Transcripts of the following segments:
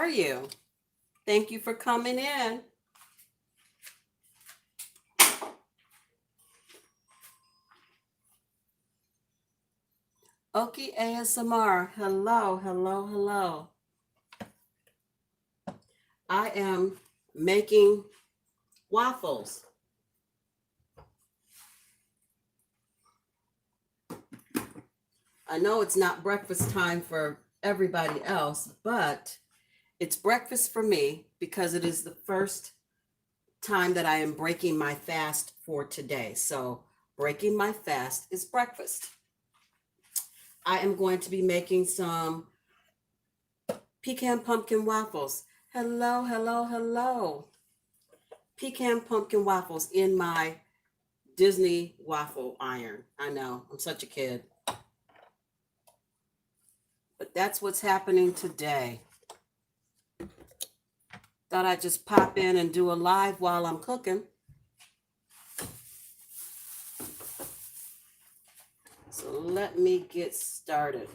are you? Thank you for coming in. Oki ASMR. Hello, hello, hello. I am making waffles. I know it's not breakfast time for everybody else, but it's breakfast for me because it is the first time that I am breaking my fast for today. So breaking my fast is breakfast. I am going to be making some pecan pumpkin waffles. Hello, hello, hello. Pecan pumpkin waffles in my Disney waffle iron. I know, I'm such a kid. But that's what's happening today. Thought I'd just pop in and do a live while I'm cooking. So let me get started.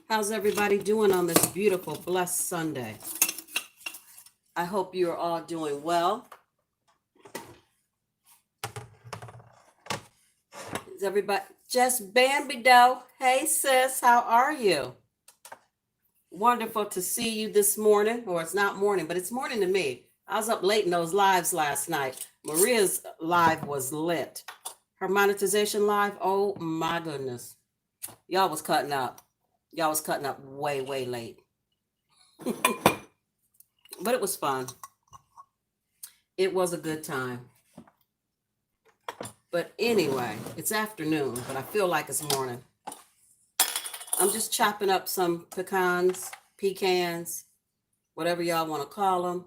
How's everybody doing on this beautiful, blessed Sunday? I hope you are all doing well. Is everybody just Bambi dough? Hey sis, how are you? Wonderful to see you this morning. Or it's not morning, but it's morning to me. I was up late in those lives last night. Maria's live was lit. Her monetization live, oh my goodness. Y'all was cutting up. Y'all was cutting up way, way late. But it was fun. It was a good time. But anyway, it's afternoon, but I feel like it's morning. I'm just chopping up some pecans, whatever y'all want to call them.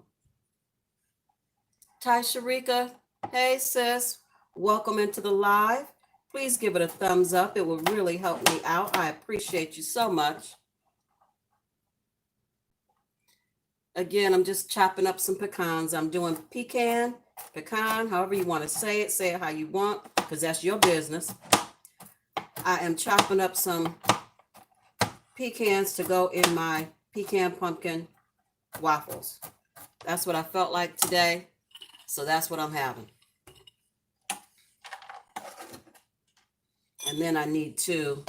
Ty Sharika, hey sis, welcome into the live. Please give it a thumbs up. It will really help me out. I appreciate you so much. Again, I'm just chopping up some pecans. I'm doing pecan, however you want to say it how you want, because that's your business. I am chopping up some pecans to go in my pecan pumpkin waffles. That's what I felt like today, so that's what I'm having. And then I need to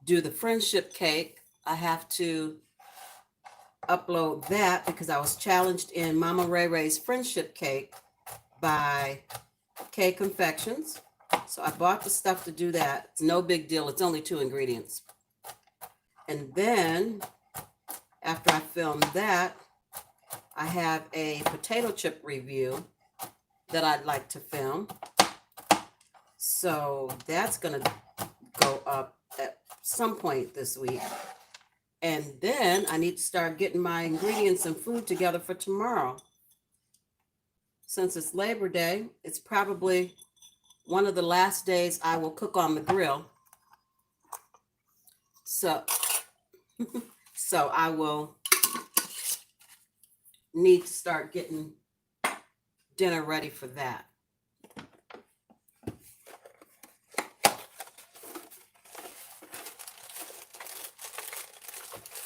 do the friendship cake. I have to upload that because I was challenged in Mama Ray Ray's friendship cake by K Confections. So I bought the stuff to do that. It's no big deal. It's only 2 ingredients. And then after I film that, I have a potato chip review that I'd like to film. So that's going to go up at some point this week. And then I need to start getting my ingredients and food together for tomorrow. Since it's Labor Day, it's probably one of the last days I will cook on the grill. So I will need to start getting dinner ready for that.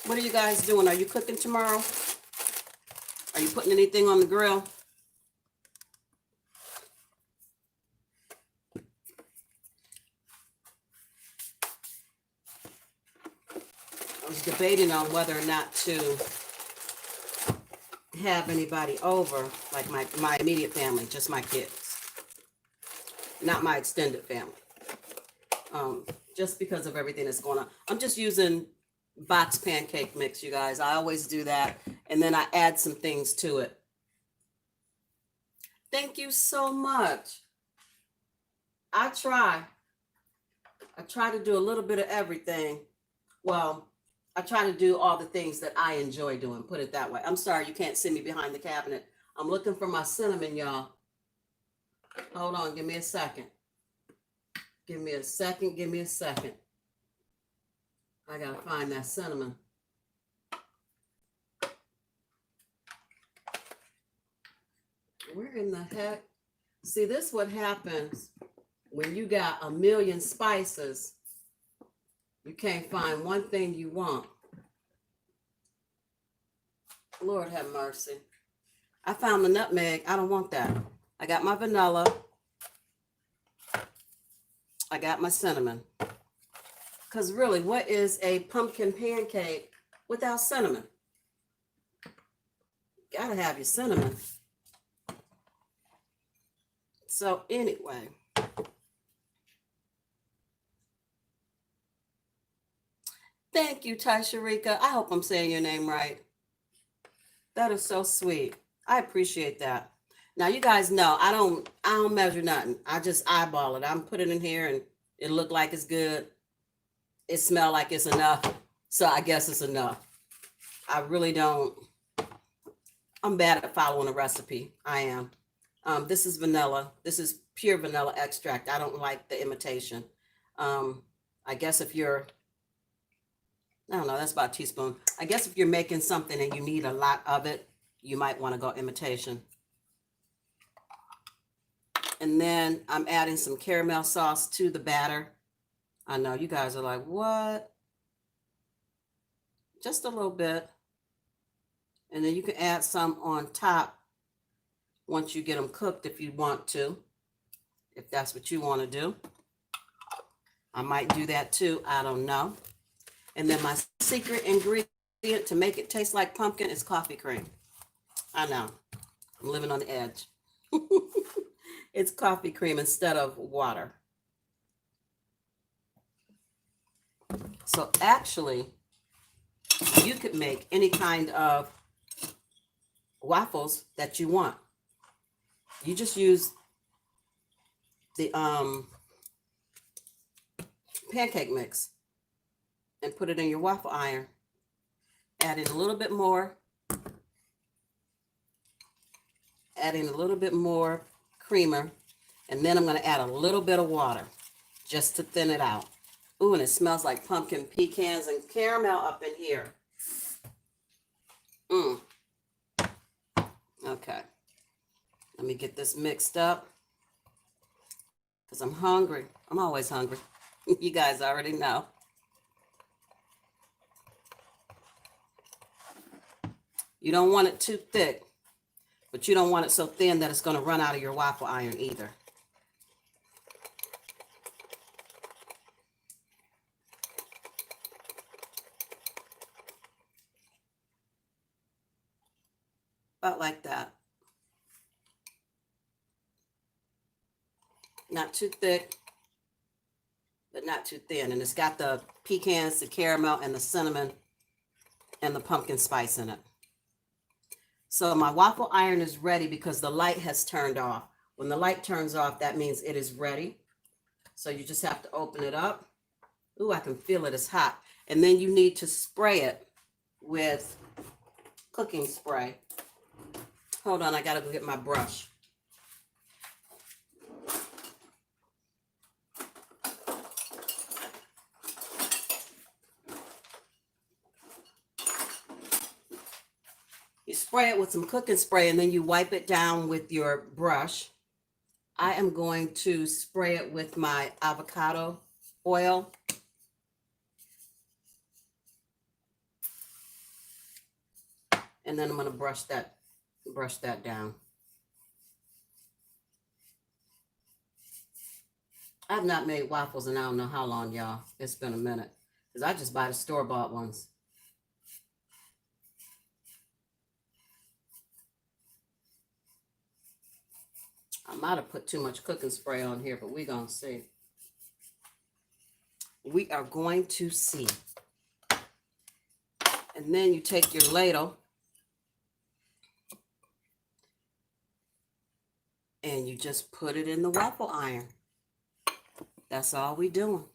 What are you guys doing? Are you cooking tomorrow? Are you putting anything on the grill? I was debating on whether or not to have anybody over, like my immediate family, just my kids, not my extended family. Just because of everything that's going on. I'm just using box pancake mix, you guys. I always do that, and then I add some things to it. Thank you so much. I try to do a little bit of everything. Well, I try to do all the things that I enjoy doing, put it that way. I'm sorry you can't see me behind the cabinet. I'm looking for my cinnamon, y'all. Hold on, give me a second. Give me a second. I gotta find that cinnamon. Where in the heck? See, this is what happens when you got a million spices. You can't find one thing you want. Lord have mercy. I found the nutmeg. I don't want that. I got my vanilla. I got my cinnamon. Because really, what is a pumpkin pancake without cinnamon? Gotta have your cinnamon. So anyway. Thank you, Taisharika. I hope I'm saying your name right. That is so sweet. I appreciate that. Now you guys know I don't measure nothing. I just eyeball it. I'm putting it in here and it look like it's good. It smell like it's enough. So I guess it's enough. I really don't. I'm bad at following a recipe. I am. This is vanilla. This is pure vanilla extract. I don't like the imitation. I guess if you're, I don't know, that's about a teaspoon. I guess if you're making something and you need a lot of it, you might want to go imitation. And then I'm adding some caramel sauce to the batter. I know you guys are like, what? Just a little bit. And then you can add some on top once you get them cooked if you want to, if that's what you want to do. I might do that too. I don't know. And then my secret ingredient to make it taste like pumpkin is coffee cream. I know. I'm living on the edge. It's coffee cream instead of water. So actually, you could make any kind of waffles that you want. You just use the pancake mix and put it in your waffle iron. Add in a little bit more. Add in a little bit more creamer. And then I'm going to add a little bit of water just to thin it out. Ooh, and it smells like pumpkin pecans and caramel up in here. Okay. Let me get this mixed up because I'm hungry. I'm always hungry. You guys already know. You don't want it too thick, but you don't want it so thin that it's going to run out of your waffle iron either. About like that. Not too thick, but not too thin. And it's got the pecans, the caramel, and the cinnamon, and the pumpkin spice in it. So my waffle iron is ready because the light has turned off. When the light turns off, that means it is ready. So you just have to open it up. Ooh, I can feel it. It's hot. And then you need to spray it with cooking spray. Hold on, I gotta go get my brush. You spray it with some cooking spray and then you wipe it down with your brush. I am going to spray it with my avocado oil. And then I'm going to brush that down. I've not made waffles in I don't know how long, y'all. It's been a minute. Because I just buy the store-bought ones. I might have put too much cooking spray on here, but we're going to see. We are going to see. And then you take your ladle and you just put it in the waffle iron. That's all we doing.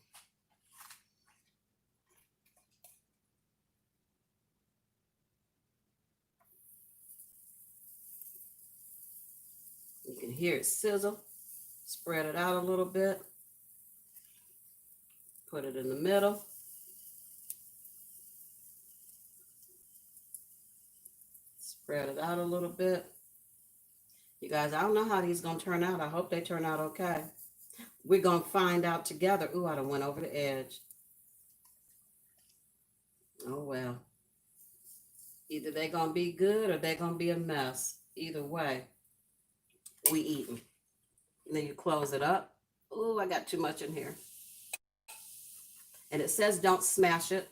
You can hear it sizzle. Spread it out a little bit. Put it in the middle. Spread it out a little bit. You guys, I don't know how these going to turn out. I hope they turn out okay. We're going to find out together. Ooh, I done went over the edge. Oh, well. Either they're going to be good or they're going to be a mess. Either way, we eating. And then you close it up. Oh, I got too much in here. And it says don't smash it.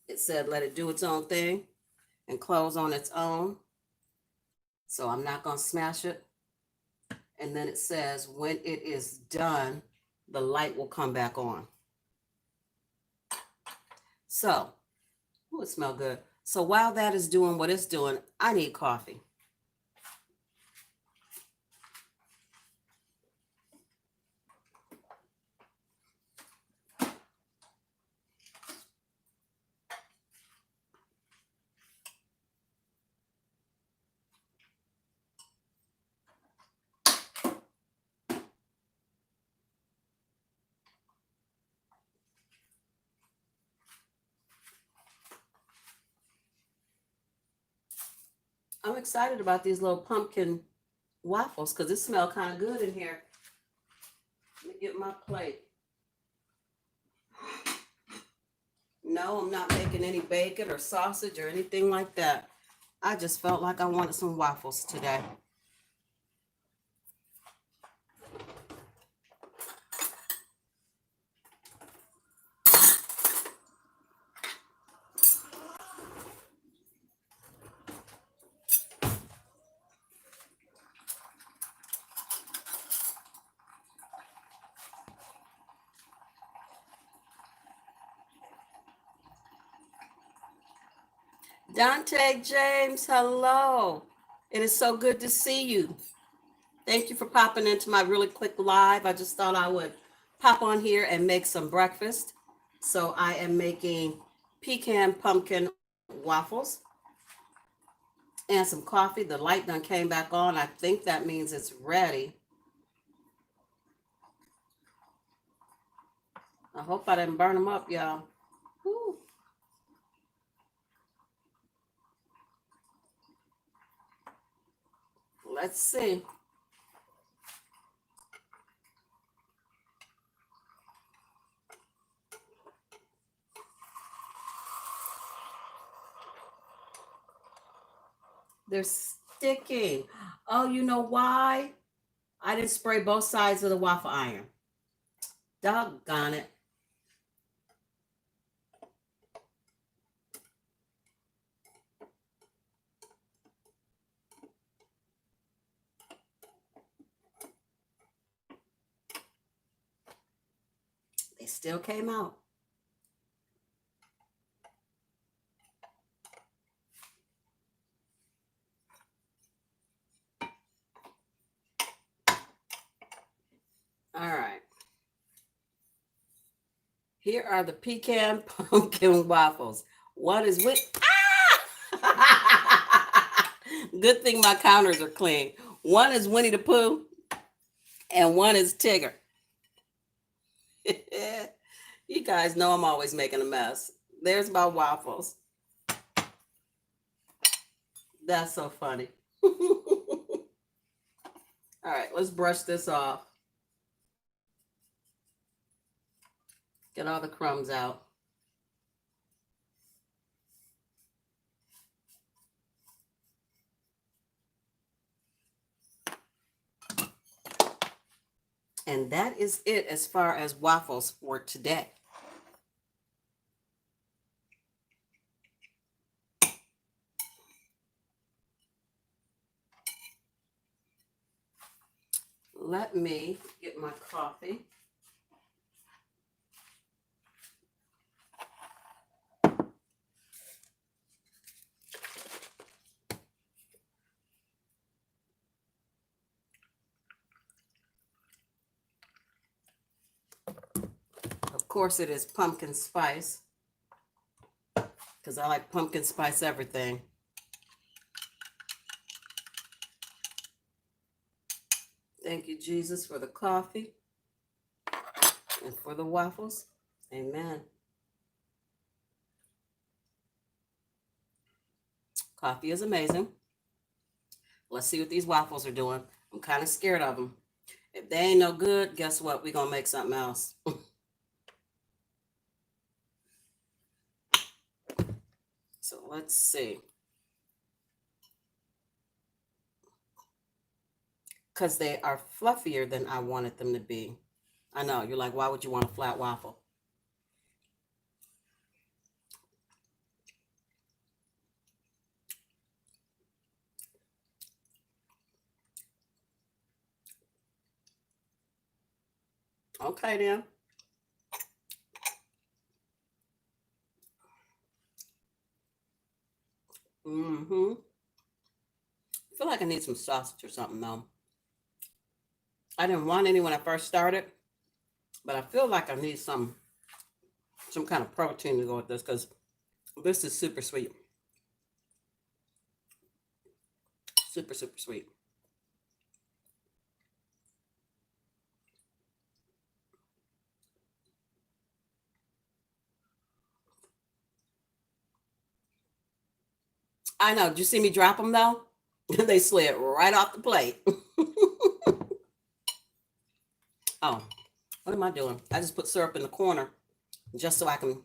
It said let it do its own thing and close on its own. So I'm not going to smash it. And then it says when it is done, the light will come back on. So, oh, it smells good. So while that is doing what it's doing, I need coffee. I'm excited about these little pumpkin waffles because it smells kind of good in here. Let me get my plate. No, I'm not making any bacon or sausage or anything like that. I just felt like I wanted some waffles today. Dante James, hello. It is so good to see you. Thank you for popping into my really quick live. I just thought I would pop on here and make some breakfast. So I am making pecan pumpkin waffles and some coffee. The light done came back on. I think that means it's ready. I hope I didn't burn them up, y'all. Whew. Let's see. They're sticking. Oh, you know why? I didn't spray both sides of the waffle iron. Doggone it. They still came out. All right. Here are the pecan pumpkin waffles. One is with. Ah! Good thing my counters are clean. One is Winnie the Pooh, and one is Tigger. You guys know I'm always making a mess. There's my waffles. That's so funny. All right, let's brush this off. Get all the crumbs out. And that is it as far as waffles for today. Let me get my coffee. Of course, it is pumpkin spice because I like pumpkin spice everything. Thank you, Jesus, for the coffee and for the waffles. Amen. Coffee is amazing. Let's see what these waffles are doing. I'm kind of scared of them. If they ain't no good, guess what? We're going to make something else. So let's see. Because they are fluffier than I wanted them to be. I know, you're like, why would you want a flat waffle? Okay, then. Mm-hmm. I feel like I need some sausage or something, though. I didn't want any when I first started, but I feel like I need some kind of protein to go with this because this is super sweet. Super, super sweet. I know. Did you see me drop them, though? They slid right off the plate. Oh, what am I doing? I just put syrup in the corner just so I can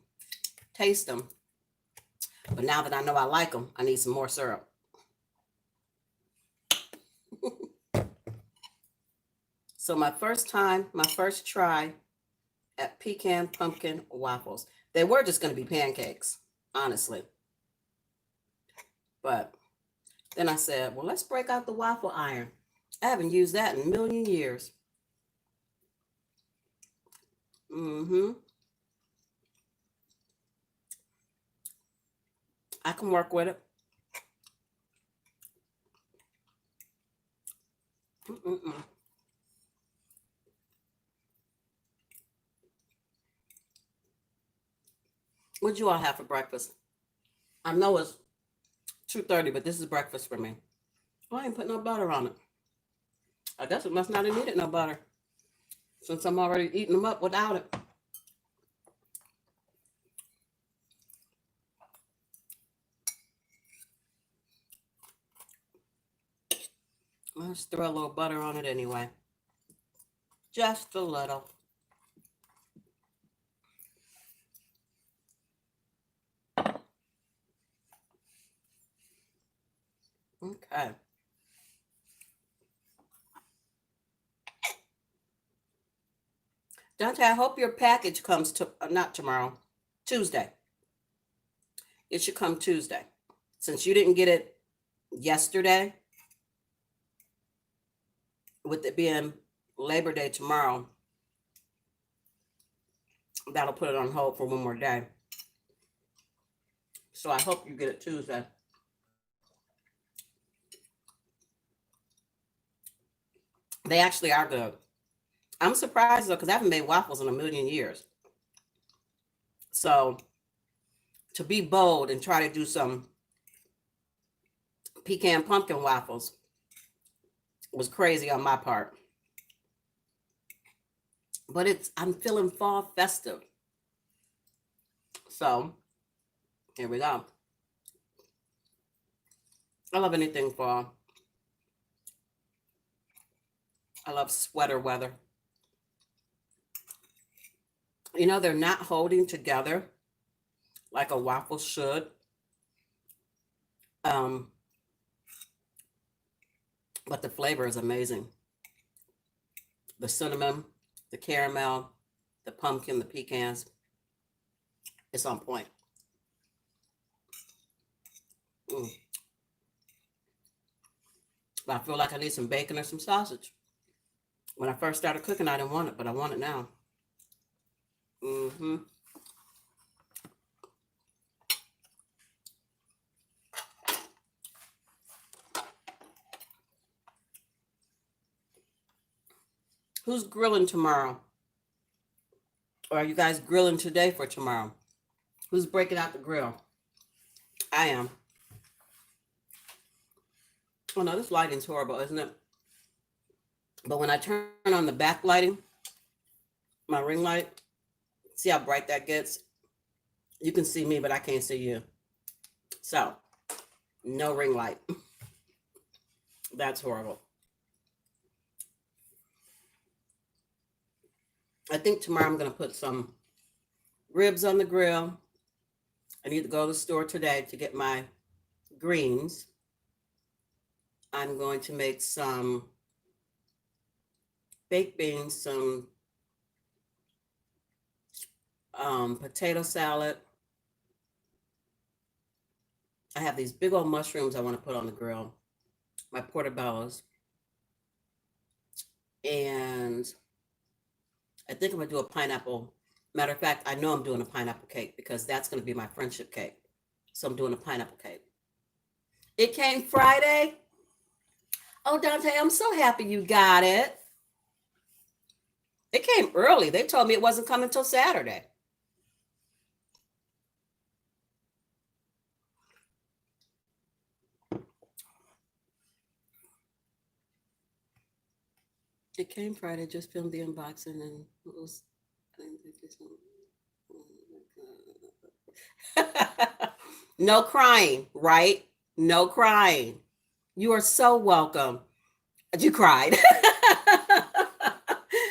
taste them. But now that I know I like them, I need some more syrup. So my first try at pecan pumpkin waffles. They were just going to be pancakes, honestly. But then I said, well, let's break out the waffle iron. I haven't used that in a million years. Mm-hmm. I can work with it. Mm-mm-mm. What'd you all have for breakfast? I know it's 2:30, but this is breakfast for me. Well, I ain't put no butter on it. I guess it must not have needed no butter since I'm already eating them up without it. Let's throw a little butter on it anyway. Just a little. Okay. Dante, I hope your package comes to not tomorrow, Tuesday. It should come Tuesday. Since you didn't get it yesterday, with it being Labor Day tomorrow, that'll put it on hold for one more day. So I hope you get it Tuesday. They actually are good. I'm surprised though, because I haven't made waffles in a million years. So to be bold and try to do some pecan pumpkin waffles was crazy on my part. But I'm feeling fall festive. So here we go. I love anything fall. I love sweater weather. You know, they're not holding together like a waffle should. Um, but the flavor is amazing. The cinnamon, the caramel, the pumpkin, the pecans. It's on point. Mm. But I feel like I need some bacon or some sausage. When I first started cooking, I didn't want it, but I want it now. Mm-hmm. Who's grilling tomorrow? Or are you guys grilling today for tomorrow? Who's breaking out the grill? I am. Oh no, this lighting's horrible, isn't it? But when I turn on the back lighting, my ring light, see how bright that gets? You can see me, but I can't see you. So, no ring light. That's horrible. I think tomorrow I'm going to put some ribs on the grill I need to go to the store today to get my greens. I'm going to make some baked beans, some potato salad. I have these big old mushrooms I want to put on the grill, my portobellos, and I think I'm gonna do a pineapple. Matter of fact, I know I'm doing a pineapple cake because that's gonna be my friendship cake. So I'm doing a pineapple cake. It came Friday. Oh, Dante, I'm so happy you got it. It came early. They told me it wasn't coming till Saturday. It came Friday. Just filmed the unboxing and it was. No crying, right? No crying. You are so welcome. You cried.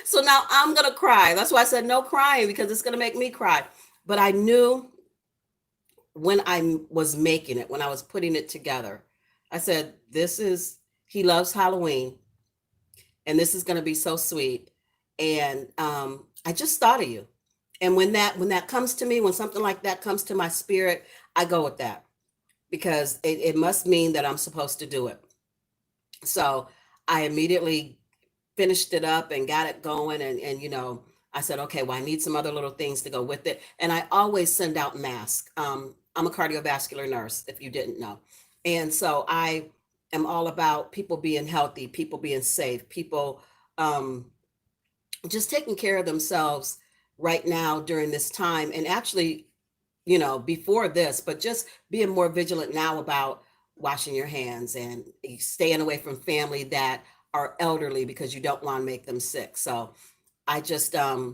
So now I'm going to cry. That's why I said no crying because it's going to make me cry. But I knew when I was making it, when I was putting it together, I said, he loves Halloween and this is going to be so sweet. And I just thought of you. And when that comes to me, when something like that comes to my spirit, I go with that because it must mean that I'm supposed to do it. So I immediately finished it up and got it going. And I said, okay, well, I need some other little things to go with it. And I always send out masks. I'm a cardiovascular nurse, if you didn't know. And so I am all about people being healthy, people being safe, people just taking care of themselves right now during this time. And actually, before this, but just being more vigilant now about washing your hands and staying away from family that are elderly because you don't want to make them sick. So I just I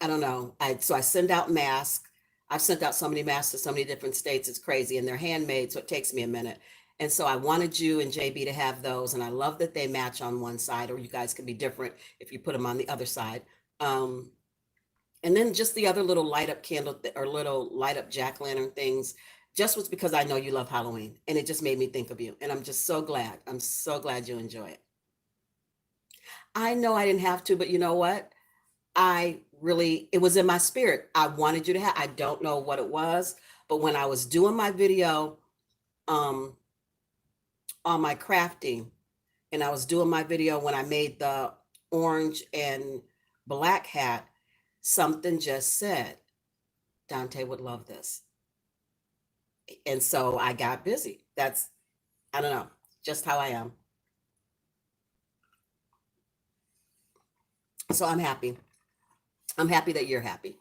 don't know. I send out masks. I've sent out so many masks to so many different states. It's crazy, and they're handmade, so it takes me a minute. And so I wanted you and JB to have those, and I love that they match on one side, or you guys can be different if you put them on the other side. Um, and then just the other little light up candle or little light up jack lantern things, just was because I know you love Halloween, and it just made me think of you. And I'm just so glad. I'm so glad you enjoy it. I know I didn't have to, but you know what? It was in my spirit. I wanted you to have, I don't know what it was, but when I was doing my video um, on my crafting, and I was doing my video when I made the orange and black hat, something just said, Dante would love this. And so I got busy. I don't know, just how I am. So I'm happy. I'm happy that you're happy.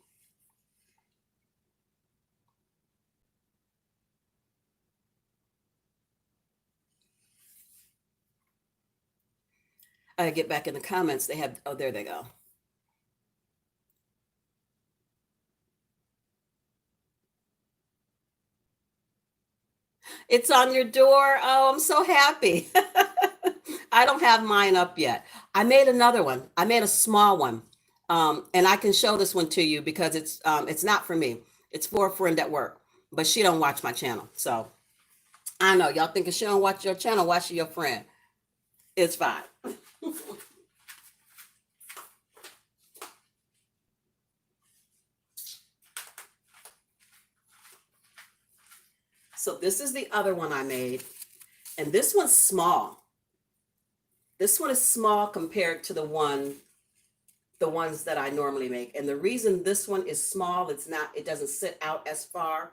I get back in the comments. They have, oh, there they go. It's on your door. Oh, I'm so happy. I don't have mine up yet. I made another one. I made a small one. And I can show this one to you because it's not for me. It's for a friend at work, but she don't watch my channel. So I know y'all thinking she don't watch your channel, watch your friend. It's fine. So this is the other one I made. And this one's small. This one is small compared to the ones that I normally make. And the reason this one is small, it doesn't sit out as far,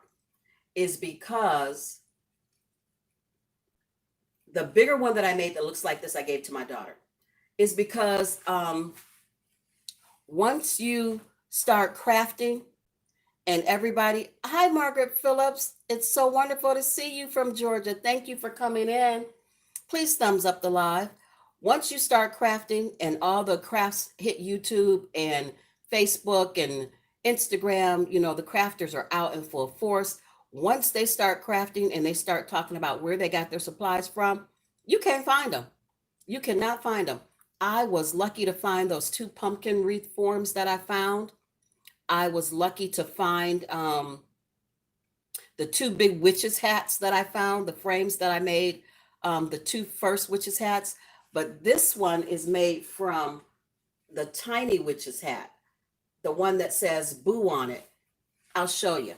is because the bigger one that I made that looks like this, I gave to my daughter, is because once you start crafting and everybody, hi, Margaret Phillips. It's so wonderful to see you from Georgia. Thank you for coming in. Please thumbs up the live. Once you start crafting and all the crafts hit YouTube and Facebook and Instagram, the crafters are out in full force. Once they start crafting and they start talking about where they got their supplies from, you can't find them. You cannot find them. I was lucky to find those two pumpkin wreath forms that I found. I was lucky to find the two big witches hats that I found, the frames that I made, the two first witches hats. But this one is made from the tiny witch's hat, the one that says boo on it. I'll show you.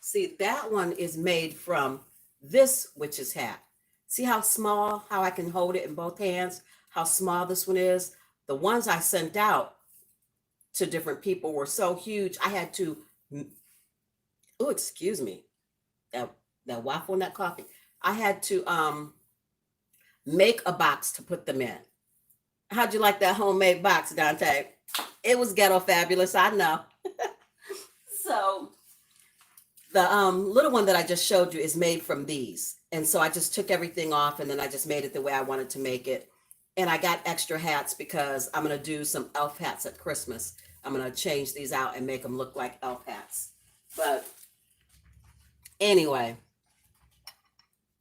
See, that one is made from this witch's hat. See how small, how I can hold it in both hands, how small this one is? The ones I sent out to different people were so huge, I had to, oh, excuse me, that waffle nut coffee. I had to make a box to put them in. How'd you like that homemade box, Dante? It was ghetto fabulous, I know. So the little one that I just showed you is made from these. And so I just took everything off and then I just made it the way I wanted to make it. And I got extra hats because I'm going to do some elf hats at Christmas. I'm going to change these out and make them look like elf hats. But anyway,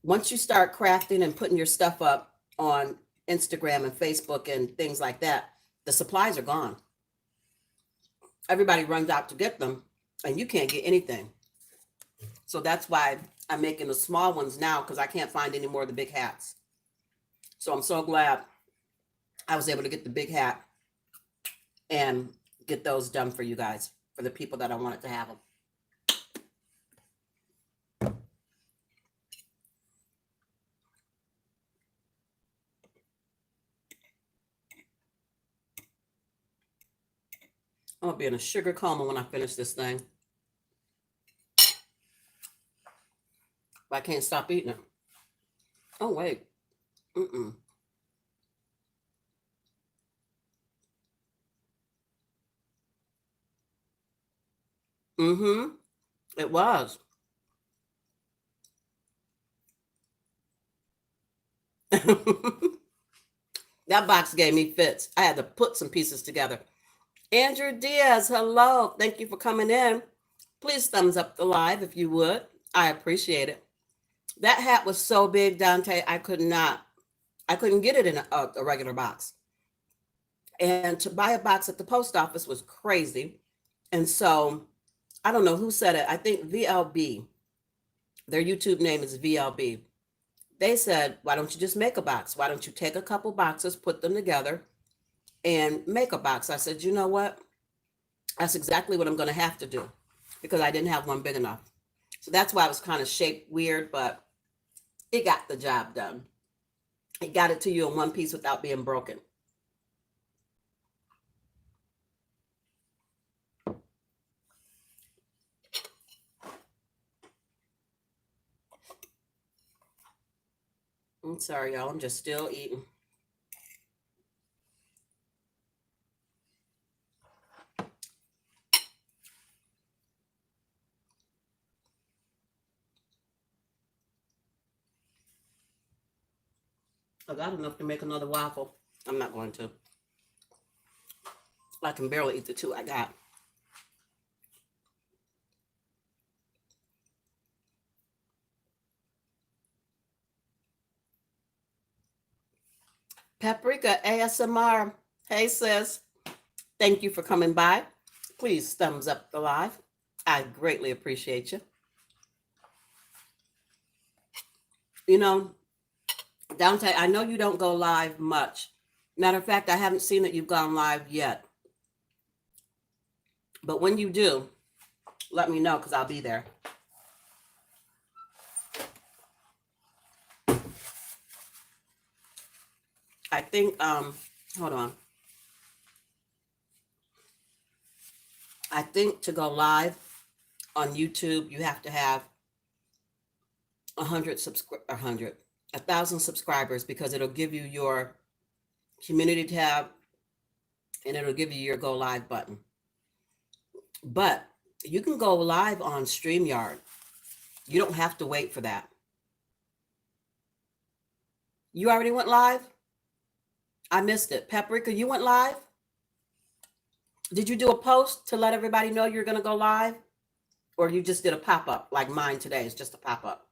once you start crafting and putting your stuff up on Instagram and Facebook and things like that, the supplies are gone. Everybody runs out to get them and you can't get anything. So that's why I'm making the small ones now, because I can't find any more of the big hats. So I'm so glad I was able to get the big hat and get those done for you guys, for the people that I wanted to have them. I'm going to be in a sugar coma when I finish this thing. But I can't stop eating it. Oh, wait. Mm-mm. Mm-hmm. It was. That box gave me fits. I had to put some pieces together. Andrew Diaz, hello. Thank you for coming in. Please thumbs up the live if you would. I appreciate it. That hat was so big, Dante, I couldn't get it in a regular box. And to buy a box at the post office was crazy. And so I don't know who said it. I think VLB, their YouTube name is VLB. They said, why don't you just make a box? Why don't you take a couple boxes, put them together, and make a box? I said, you know what? That's exactly what I'm going to have to do, because I didn't have one big enough. So that's why it was kind of shaped weird, but it got the job done. It got it to you in one piece without being broken. I'm sorry, y'all. I'm just still eating. I got enough to make another waffle. I'm not going to. I can barely eat the two I got. Paprika ASMR. Hey, sis. Thank you for coming by. Please thumbs up the live. I greatly appreciate you. You know, Dante, I know you don't go live much. Matter of fact, I haven't seen that you've gone live yet. But when you do, let me know, because I'll be there. I think, hold on. I think to go live on YouTube, you have to have 1,000 subscribers, because it'll give you your community tab and it'll give you your go live button. But you can go live on StreamYard. You don't have to wait for that. You already went live? I missed it. Paprika, you went live? Did you do a post to let everybody know you're going to go live? Or you just did a pop-up like mine today? It's just a pop-up.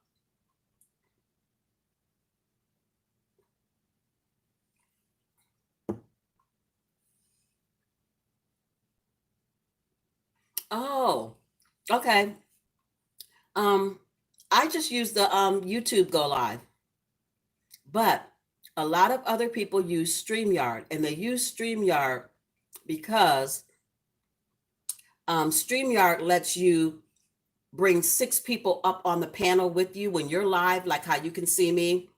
Oh, okay. Um, I just use the YouTube Go Live, but a lot of other people use StreamYard, and they use StreamYard because StreamYard lets you bring 6 people up on the panel with you when you're live, like how you can see me.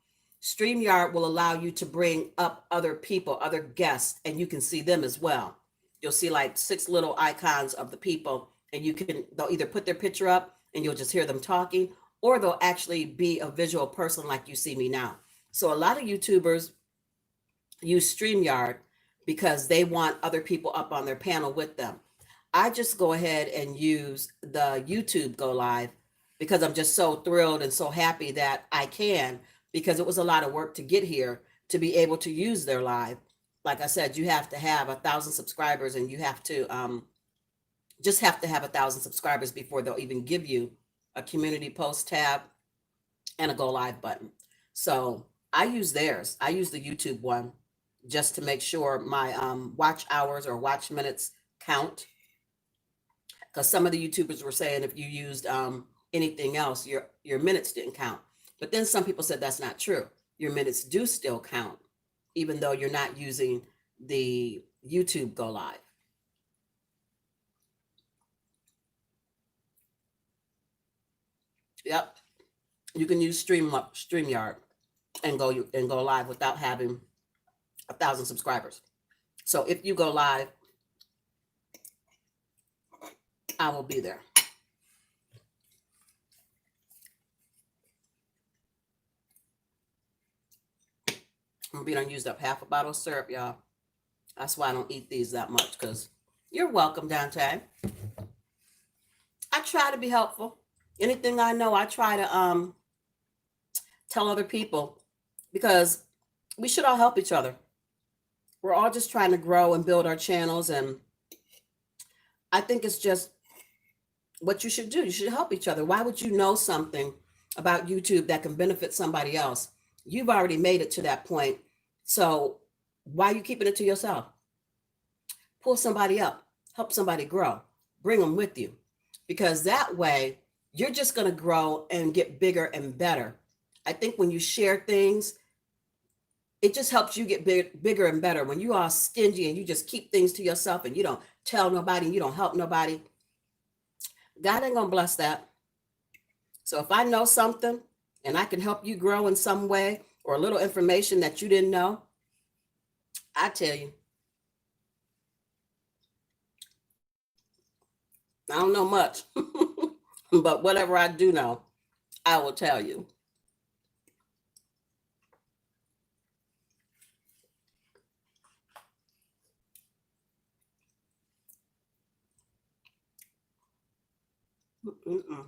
StreamYard will allow you to bring up other people, other guests, and you can see them as well. You'll see like 6 little icons of the people, and they'll either put their picture up and you'll just hear them talking, or they'll actually be a visual person like you see me now. So a lot of YouTubers use StreamYard because they want other people up on their panel with them. I just go ahead and use the YouTube Go Live because I'm just so thrilled and so happy that I can, because it was a lot of work to get here to be able to use their live. Like I said, you have to have 1,000 subscribers, and you have to just have to have 1,000 subscribers before they'll even give you a community post tab and a go live button. So I use theirs. I use the YouTube one just to make sure my watch hours or watch minutes count, because some of the YouTubers were saying if you used anything else, your minutes didn't count. But then some people said that's not true. Your minutes do still count, even though you're not using the YouTube Go Live. Yep, you can use StreamYard and go live without having 1,000 subscribers. So if you go live, I will be there. I'm gonna be used up half a bottle of syrup, y'all. That's why I don't eat these that much, because you're welcome, Dante. I try to be helpful. Anything I know, I try to tell other people, because we should all help each other. We're all just trying to grow and build our channels, and I think it's just what you should do. You should help each other. Why would you know something about YouTube that can benefit somebody else? You've already made it to that point. So why are you keeping it to yourself? Pull somebody up, help somebody grow, bring them with you, because that way you're just going to grow and get bigger and better. I think when you share things, it just helps you get bigger and better. When you are stingy and you just keep things to yourself and you don't tell nobody and you don't help nobody, God ain't gonna bless that. So if I know something and I can help you grow in some way, or a little information that you didn't know, I tell you. I don't know much, but whatever I do know, I will tell you. Mm-mm.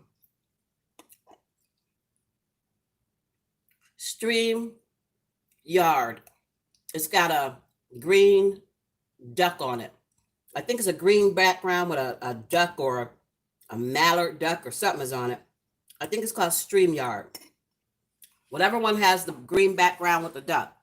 Stream Yard. It's got a green duck on it. I think it's a green background with a duck, or a mallard duck or something is on it. I think it's called StreamYard. Whatever one has the green background with the duck.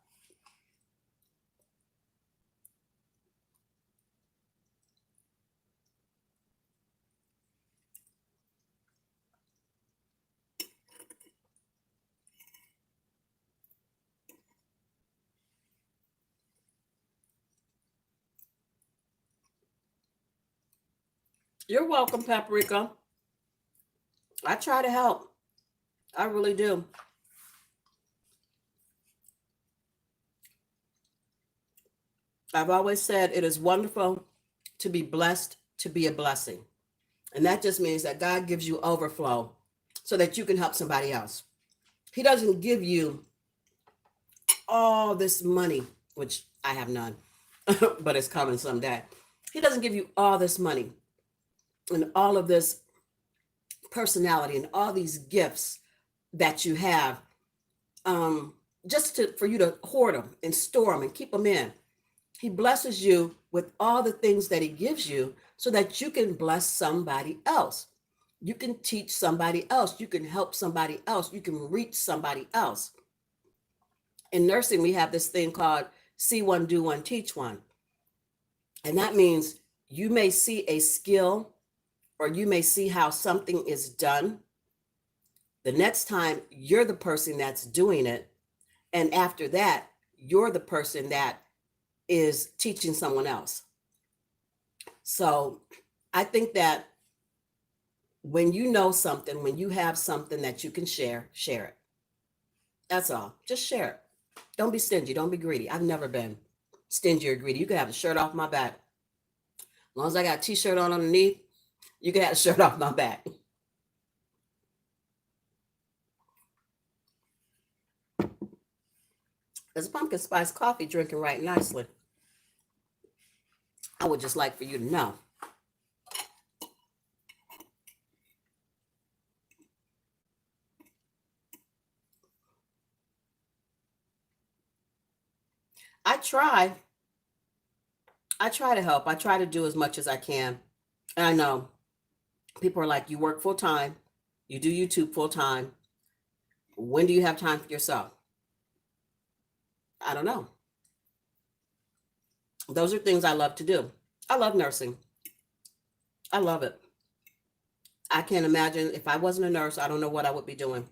You're welcome, Paprika. I try to help. I really do. I've always said it is wonderful to be blessed to be a blessing. And that just means that God gives you overflow so that you can help somebody else. He doesn't give you all this money, which I have none, but it's coming someday. He doesn't give you all this money and all of this personality and all these gifts that you have, just for you to hoard them and store them and keep them in. He blesses you with all the things that he gives you so that you can bless somebody else. You can teach somebody else. You can help somebody else. You can reach somebody else. In nursing, we have this thing called see one, do one, teach one. And that means you may see a skill or you may see how something is done. The next time, you're the person that's doing it. And after that, you're the person that is teaching someone else. So I think that when you know something, when you have something that you can share, share it. That's all. Just share it. Don't be stingy. Don't be greedy. I've never been stingy or greedy. You can have the shirt off my back. As long as I got a t-shirt on underneath, you can have the shirt off my back. There's pumpkin spice coffee drinking right nicely. I would just like for you to know. I try. I try to help. I try to do as much as I can. And I know people are like, you work full time, you do YouTube full time. When do you have time for yourself? I don't know. Those are things I love to do. I love nursing. I love it. I can't imagine if I wasn't a nurse, I don't know what I would be doing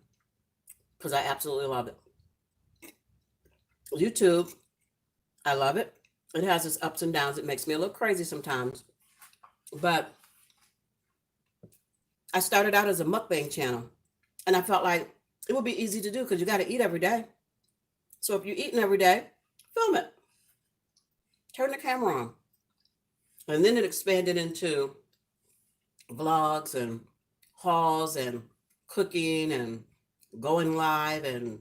because I absolutely love it. YouTube, I love it. It has its ups and downs. It makes me a little crazy sometimes. But I started out as a mukbang channel and I felt like it would be easy to do because you got to eat every day. So if you're eating every day, film it. Turn the camera on. And then it expanded into vlogs and hauls and cooking and going live and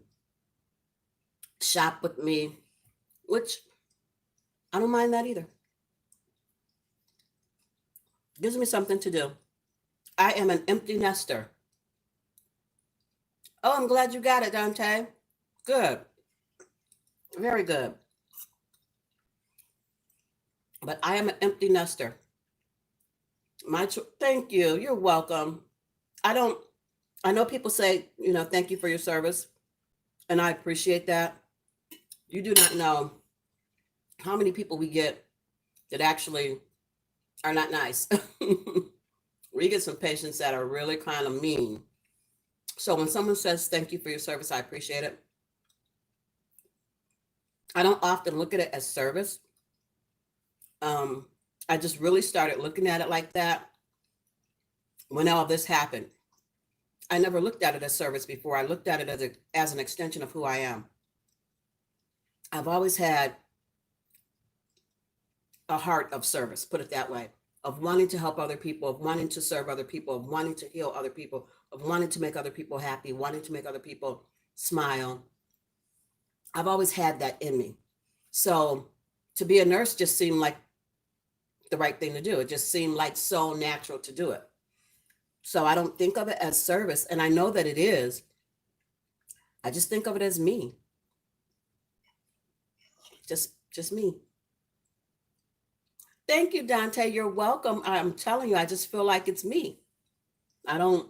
shop with me, which I don't mind that either. Gives me something to do. I am an empty nester. Oh, I'm glad you got it, Dante. Good. Very good. But I am an empty nester. Thank you. You're welcome. I know people say, thank you for your service. And I appreciate that. You do not know how many people we get that actually are not nice. We get some patients that are really kind of mean. So when someone says, thank you for your service, I appreciate it. I don't often look at it as service. I just really started looking at it like that when all this happened. I never looked at it as service before. I looked at it as an extension of who I am. I've always had a heart of service, put it that way, of wanting to help other people, of wanting to serve other people, of wanting to heal other people, of wanting to make other people happy, wanting to make other people smile. I've always had that in me. So to be a nurse just seemed like the right thing to do. It just seemed like so natural to do it. So I don't think of it as service. And I know that it is. I just think of it as me. Just me. Thank you, Dante. You're welcome. I'm telling you, I just feel like it's me. I don't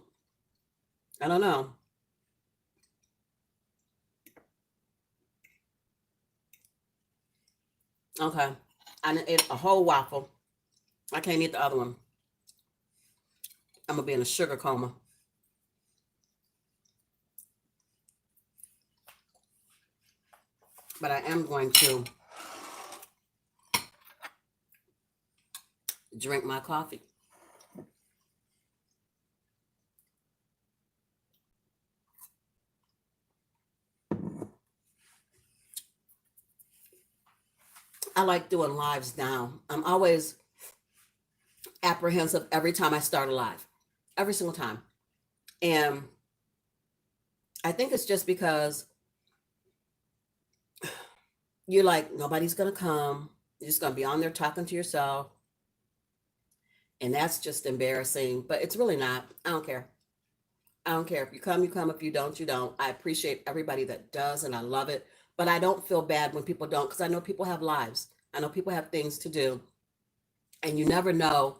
know. Okay. I ate a whole waffle. I can't eat the other one. I'm going to be in a sugar coma. But I am going to drink my coffee. I like doing lives now. I'm always apprehensive every time I start a live, every single time. And I think it's just because you're like, nobody's going to come. You're just going to be on there talking to yourself. And that's just embarrassing, but it's really not. I don't care. I don't care. If you come, you come. If you don't, you don't. I appreciate everybody that does, and I love it. But I don't feel bad when people don't, because I know people have lives. I know people have things to do. And you never know,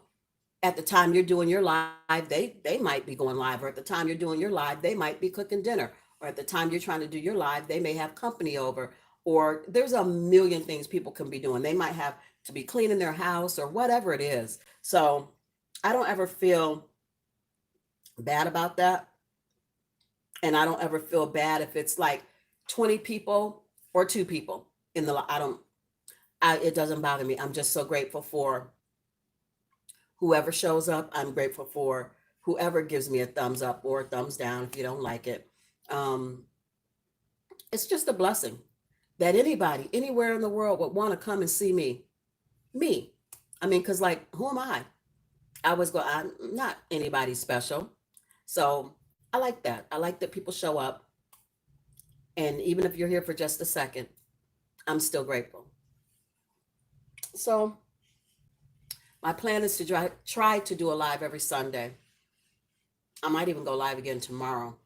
at the time you're doing your live, they might be going live, or at the time you're doing your live, they might be cooking dinner, or at the time you're trying to do your live, they may have company over, or there's a million things people can be doing. They might have to be cleaning their house or whatever it is. So I don't ever feel bad about that, and I don't ever feel bad if it's like 20 people or two people in the I don't it doesn't bother me. I'm just so grateful for whoever shows up. I'm grateful for whoever gives me a thumbs up or a thumbs down if you don't like it. Um, it's just a blessing that anybody, anywhere in the world would want to come and see me. Me. I mean, because, like, who am I? I'm not anybody special. So I like that. I like that people show up. And even if you're here for just a second, I'm still grateful. So my plan is to try to do a live every Sunday. I might even go live again tomorrow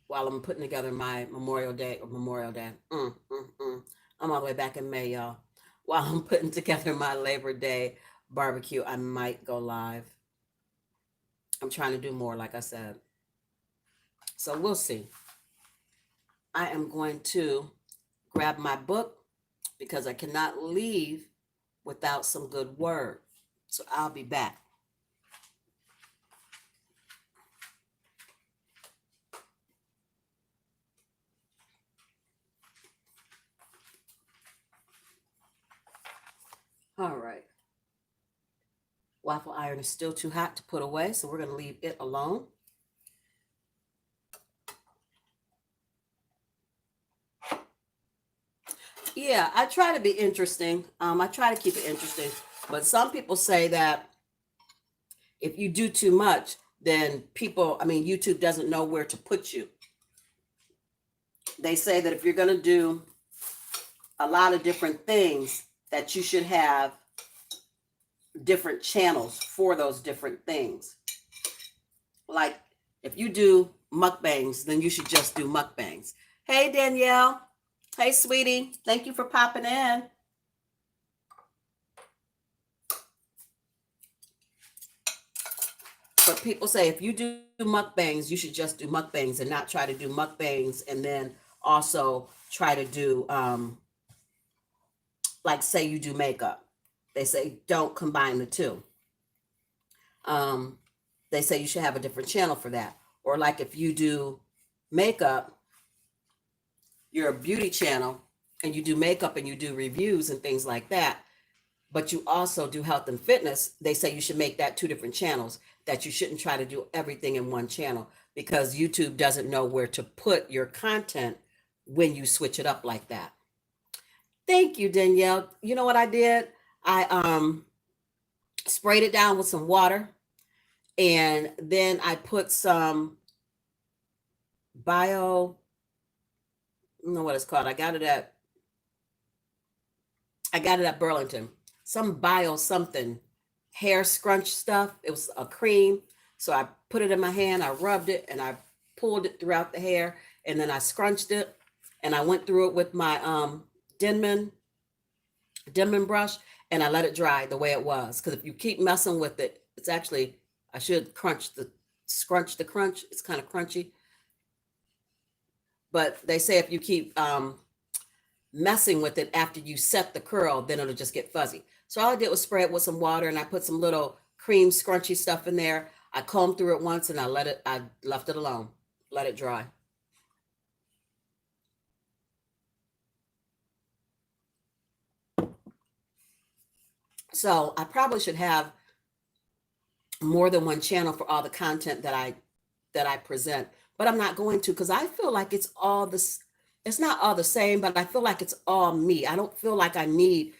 while I'm putting together my Memorial Day. I'm all the way back in May, y'all. While I'm putting together my Labor Day barbecue, I might go live. I'm trying to do more, like I said. So we'll see. I am going to grab my book because I cannot leave without some good word. So I'll be back. All right. Waffle iron is still too hot to put away, so we're going to leave it alone. Yeah, I try to be interesting. I try to keep it interesting. But some people say that if you do too much, then YouTube doesn't know where to put you. They say that if you're going to do a lot of different things, that you should have different channels for those different things. Like if you do mukbangs, then you should just do mukbangs. Hey, Danielle. Hey, sweetie. Thank you for popping in. But people say if you do mukbangs, you should just do mukbangs and not try to do mukbangs and then also try to do, like, say you do makeup. They say don't combine the two. Um, they say you should have a different channel for that. Or like if you do makeup, you're a beauty channel and you do makeup and you do reviews and things like that, but you also do health and fitness, they say you should make that two different channels, that you shouldn't try to do everything in one channel because YouTube doesn't know where to put your content when you switch it up like that. Thank you, Danielle. You know what I did? I sprayed it down with some water, and then I put some bio, I don't know what it's called. I got it at Burlington. Some bio something hair scrunch stuff. It was a cream. So I put it in my hand, I rubbed it, and I pulled it throughout the hair, and then I scrunched it, and I went through it with my Denman brush, and I let it dry the way it was. Because if you keep messing with it, it's actually, I should scrunch the crunch. It's kind of crunchy. But they say if you keep messing with it after you set the curl, then it'll just get fuzzy. So all I did was spray it with some water, and I put some little cream scrunchy stuff in there. I combed through it once, and I left it alone, let it dry. So I probably should have more than one channel for all the content that I present, but I'm not going to because I feel like it's all this. It's not all the same, but I feel like it's all me. I don't feel like I need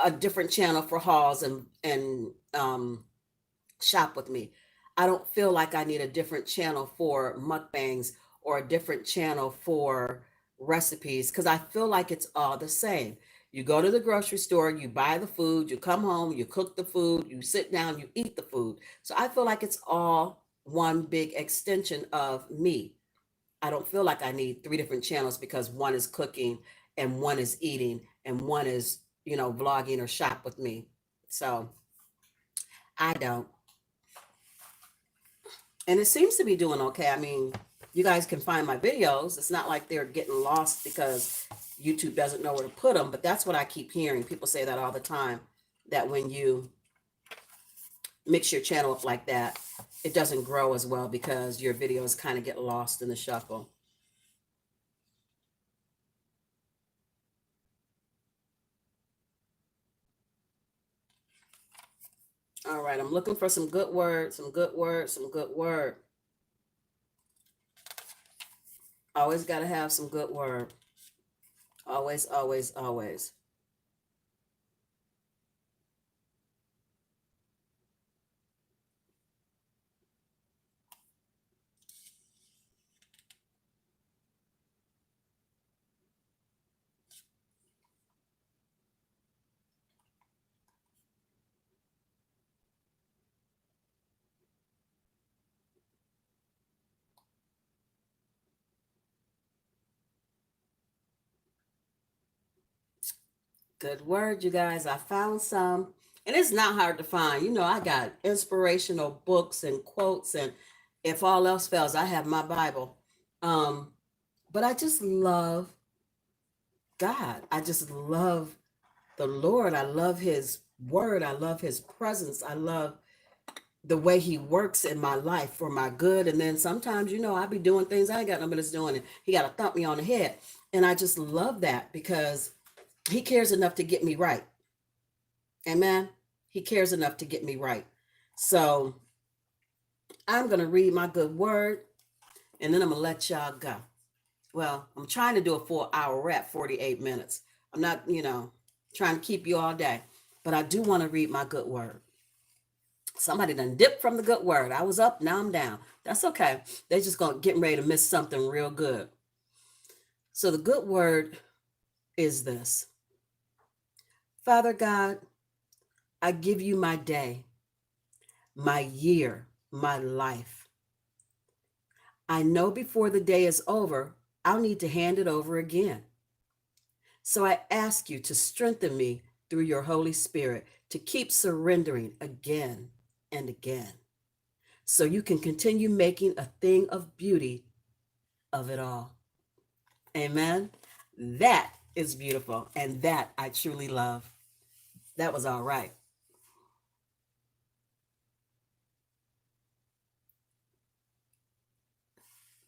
a different channel for hauls and shop with me. I don't feel like I need a different channel for mukbangs or a different channel for recipes because I feel like it's all the same. You go to the grocery store, you buy the food, you come home, you cook the food, you sit down, you eat the food. So I feel like it's all one big extension of me. I don't feel like I need three different channels because one is cooking and one is eating and one is, vlogging or shop with me. So I don't. And it seems to be doing okay. I mean, you guys can find my videos. It's not like they're getting lost because YouTube doesn't know where to put them, but that's what I keep hearing. People say that all the time, that when you mix your channel up like that, it doesn't grow as well because your videos kind of get lost in the shuffle. All right, I'm looking for some good words, some good words, some good word. Always got to have some good word. Always, always, always. Good word, you guys. I found some. And it's not hard to find. You know, I got inspirational books and quotes, and if all else fails, I have my Bible. Um, but I just love God. I just love the Lord. I love his word. I love his presence. I love the way he works in my life for my good. And then sometimes, you know, I be doing things I ain't got no business doing, and he got to thump me on the head. And I just love that because he cares enough to get me right. Amen. He cares enough to get me right. So I'm going to read my good word, and then I'm going to let y'all go. Well, I'm trying to do a full hour. We're at 48 minutes. I'm not, trying to keep you all day, but I do want to read my good word. Somebody done dipped from the good word. I was up, now I'm down. That's okay. They're just going to get ready to miss something real good. So the good word is this. Father God, I give you my day, my year, my life. I know before the day is over, I'll need to hand it over again. So I ask you to strengthen me through your Holy Spirit to keep surrendering again and again, so you can continue making a thing of beauty of it all. Amen. That is beautiful, and that I truly love. That was all right.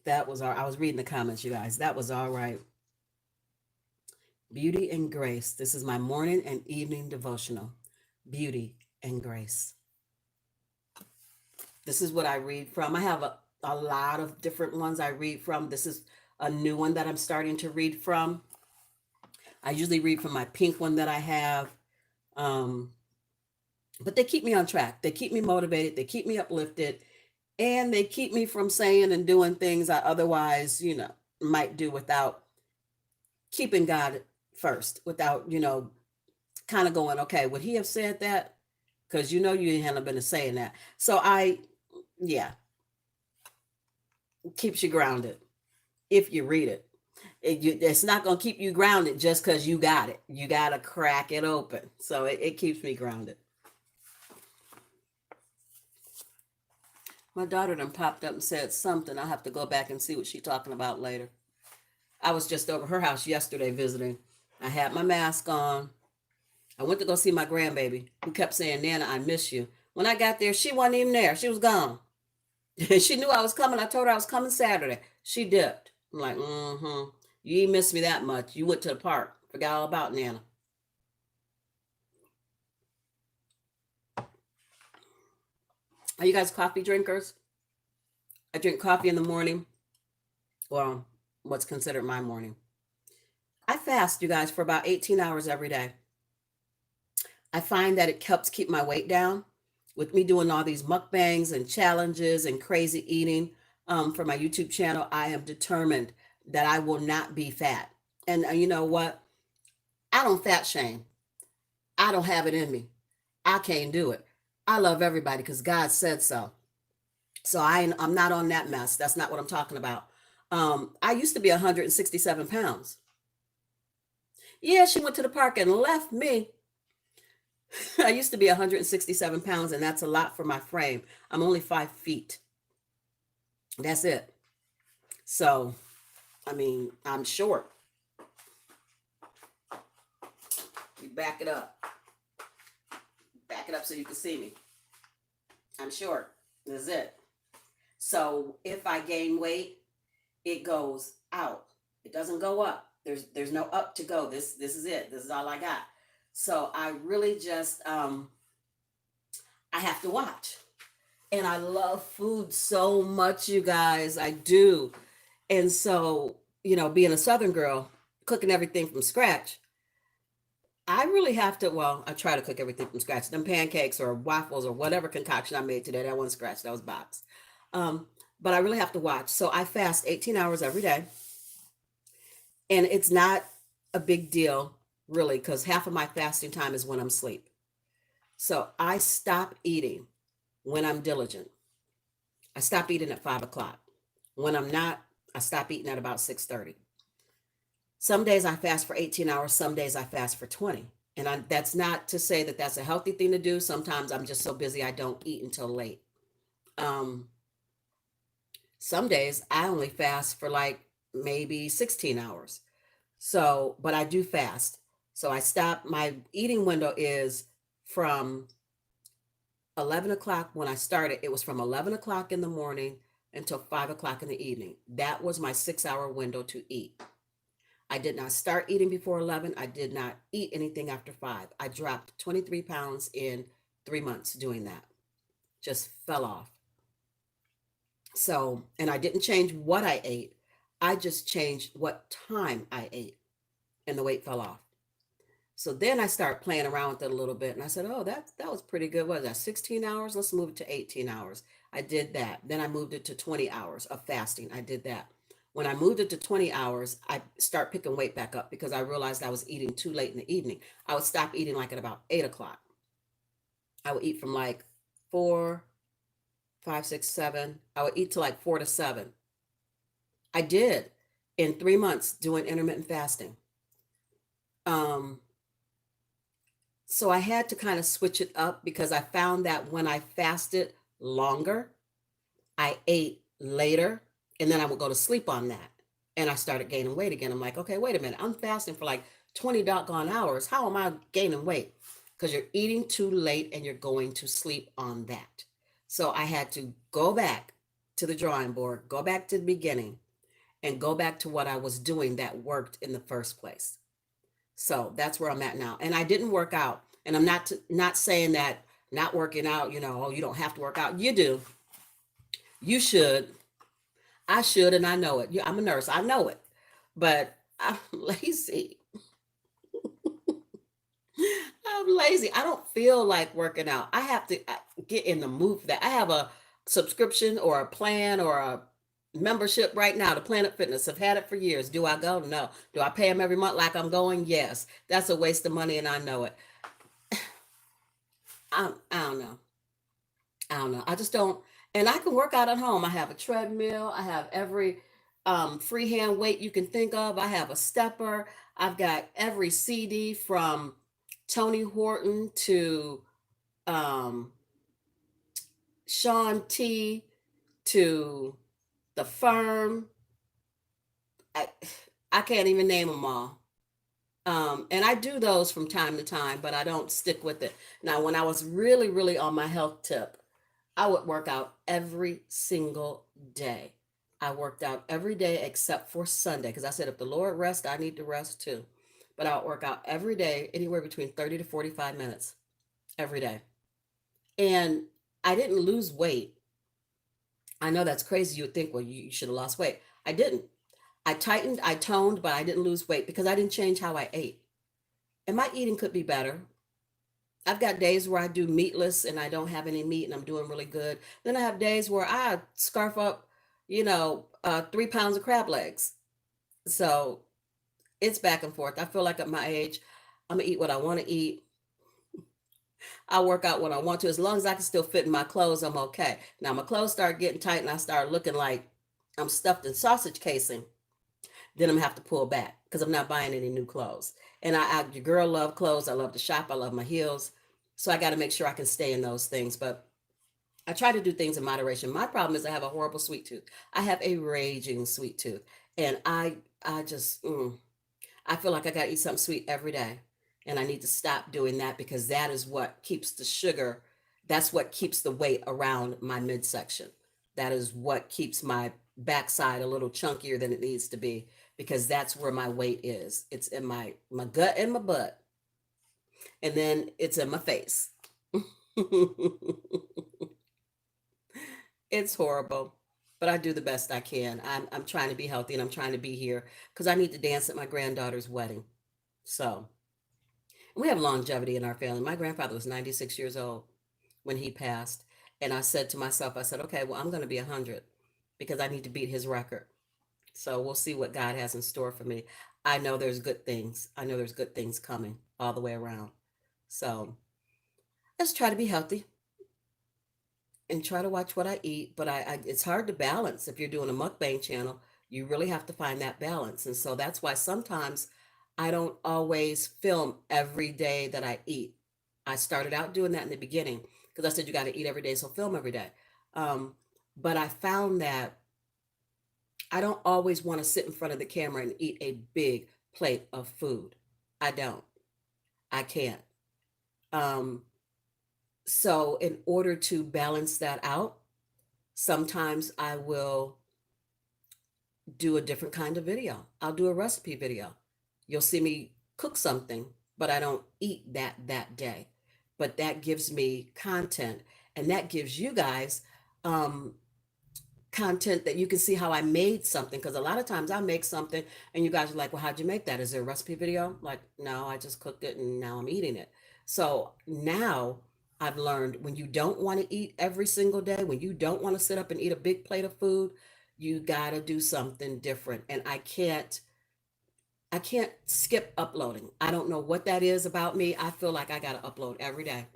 I was reading the comments, you guys. That was all right. Beauty and grace. This is my morning and evening devotional. Beauty and grace. This is what I read from. I have a lot of different ones I read from. This is a new one that I'm starting to read from. I usually read from my pink one that I have. Um, but they keep me on track. They keep me motivated. They keep me uplifted. And they keep me from saying and doing things I otherwise, might do without keeping God first, without, kind of going, okay, would he have said that? Because you hadn't been saying that. So yeah, keeps you grounded if you read it. It's not going to keep you grounded just because you got it. You got to crack it open. So it keeps me grounded. My daughter done popped up and said something. I'll have to go back and see what she's talking about later. I was just over her house yesterday visiting. I had my mask on. I went to go see my grandbaby, who kept saying, Nana, I miss you. When I got there, she wasn't even there. She was gone. She knew I was coming. I told her I was coming Saturday. She dipped. I'm like, mm-hmm. You ain't missed me that much. You went to the park. Forgot all about Nana. Are you guys coffee drinkers? I drink coffee in the morning. Well, what's considered my morning. I fast, you guys, for about 18 hours every day. I find that it helps keep my weight down. With me doing all these mukbangs and challenges and crazy eating for my YouTube channel, I am determined that I will not be fat. And you know what? I don't fat shame. I don't have it in me. I can't do it. I love everybody because God said so. So I'm not on that mess. That's not what I'm talking about. I used to be 167 pounds. Yeah, she went to the park and left me. I used to be 167 pounds, and that's a lot for my frame. I'm only 5 feet. That's it. So, I mean, I'm short. You back it up. Back it up so you can see me. I'm short. That's it. So if I gain weight, it goes out. It doesn't go up. There's no up to go. This is it. This is all I got. So I really just I have to watch. And I love food so much, you guys. I do. And so, being a Southern girl, cooking everything from scratch, I really have to, well, I try to cook everything from scratch. Them pancakes or waffles or whatever concoction I made today, that wasn't scratch, that was box. Um, but I really have to watch. So I fast 18 hours every day. And it's not a big deal, really, because half of my fasting time is when I'm asleep. So I stop eating when I'm diligent. I stop eating at 5 o'clock. When I'm not, I stop eating at about 6:30. Some days I fast for 18 hours, some days I fast for 20. And that's not to say that that's a healthy thing to do. Sometimes I'm just so busy I don't eat until late. Um, some days I only fast for like maybe 16 hours. So, but I do fast. So I stop, my eating window is from 11 o'clock. When I started, it was from 11 o'clock in the morning until 5 o'clock in the evening. That was my 6 hour window to eat. I did not start eating before 11. I did not eat anything after 5. I dropped 23 pounds in 3 months doing that. Just fell off. So, and I didn't change what I ate. I just changed what time I ate, and the weight fell off. So then I started playing around with it a little bit, and I said, "Oh, that was pretty good. What is that? 16 hours? Let's move it to 18 hours." I did that. Then I moved it to 20 hours of fasting. I did that. When I moved it to 20 hours, I start picking weight back up because I realized I was eating too late in the evening. I would stop eating like at about 8 o'clock. I would eat from like 4, 5, 6, 7. I would eat till like 4 to 7. I did in 3 months doing intermittent fasting. Um, So I had to kind of switch it up because I found that when I fasted longer, I ate later and then I would go to sleep on that. And I started gaining weight again. I'm like, okay, wait a minute. I'm fasting for like 20 doggone hours. How am I gaining weight? Because you're eating too late and you're going to sleep on that. So I had to go back to the drawing board, go back to the beginning, and go back to what I was doing that worked in the first place. So that's where I'm at now. And I didn't work out. And I'm not saying that not working out, oh, you don't have to work out. You do. You should. I should, and I know it. I'm a nurse. I know it. But I'm lazy. I'm lazy. I don't feel like working out. I have to get in the mood for that. I have a subscription or a plan or a membership right now to Planet Fitness. I've had it for years. Do I go? No. Do I pay them every month like I'm going? Yes. That's a waste of money, and I know it. I don't know. I don't know. I just don't. And I can work out at home. I have a treadmill. I have every freehand weight you can think of. I have a stepper. I've got every CD from Tony Horton to um, Sean T to The Firm. I, I can't even name them all. And I do those from time to time, but I don't stick with it. Now, when I was really, really on my health tip, I would work out every single day. I worked out every day except for Sunday because I said if the Lord rests, I need to rest too. But I would work out every day, anywhere between 30 to 45 minutes every day. And I didn't lose weight. I know that's crazy. You would think, well, you should have lost weight. I didn't. I tightened, I toned, but I didn't lose weight because I didn't change how I ate. And my eating could be better. I've got days where I do meatless and I don't have any meat and I'm doing really good. Then I have days where I scarf up, 3 pounds of crab legs. So it's back and forth. I feel like at my age, I'm gonna eat what I want to eat. I work out when I want to. As long as I can still fit in my clothes, I'm okay. Now my clothes start getting tight and I start looking like I'm stuffed in sausage casing. Then I'm gonna have to pull back because I'm not buying any new clothes. And your girl love clothes. I love to shop. I love my heels. So I got to make sure I can stay in those things. But I try to do things in moderation. My problem is I have a horrible sweet tooth. I have a raging sweet tooth. And I just, I feel like I got to eat something sweet every day. And I need to stop doing that because that is what keeps the sugar, that's what keeps the weight around my midsection. That is what keeps my backside a little chunkier than it needs to be because that's where my weight is. It's in my gut and my butt, and then it's in my face. It's horrible, but I do the best I can. I'm trying to be healthy and I'm trying to be here because I need to dance at my granddaughter's wedding. So we have longevity in our family. My grandfather was 96 years old when he passed. And I said to myself, I said, okay, well, I'm going to be 100 because I need to beat his record. So we'll see what God has in store for me. I know there's good things. I know there's good things coming all the way around. So let's try to be healthy and try to watch what I eat. But it's hard to balance if you're doing a mukbang channel. You really have to find that balance. And so that's why sometimes I don't always film every day that I eat. I started out doing that in the beginning because I said you got to eat every day, so film every day. Um, but I found that I don't always want to sit in front of the camera and eat a big plate of food. I don't. I can't. Um, so in order to balance that out, sometimes I will do a different kind of video. I'll do a recipe video. You'll see me cook something, but I don't eat that day. But that gives me content, and that gives you guys um, content that you can see how I made something. Because a lot of times I make something, and you guys are like, "Well, how'd you make that? Is there a recipe video?" Like, no, I just cooked it, and now I'm eating it. So now I've learned when you don't want to eat every single day, when you don't want to sit up and eat a big plate of food, you got to do something different. And I can't skip uploading. I don't know what that is about me. I feel like I got to upload every day.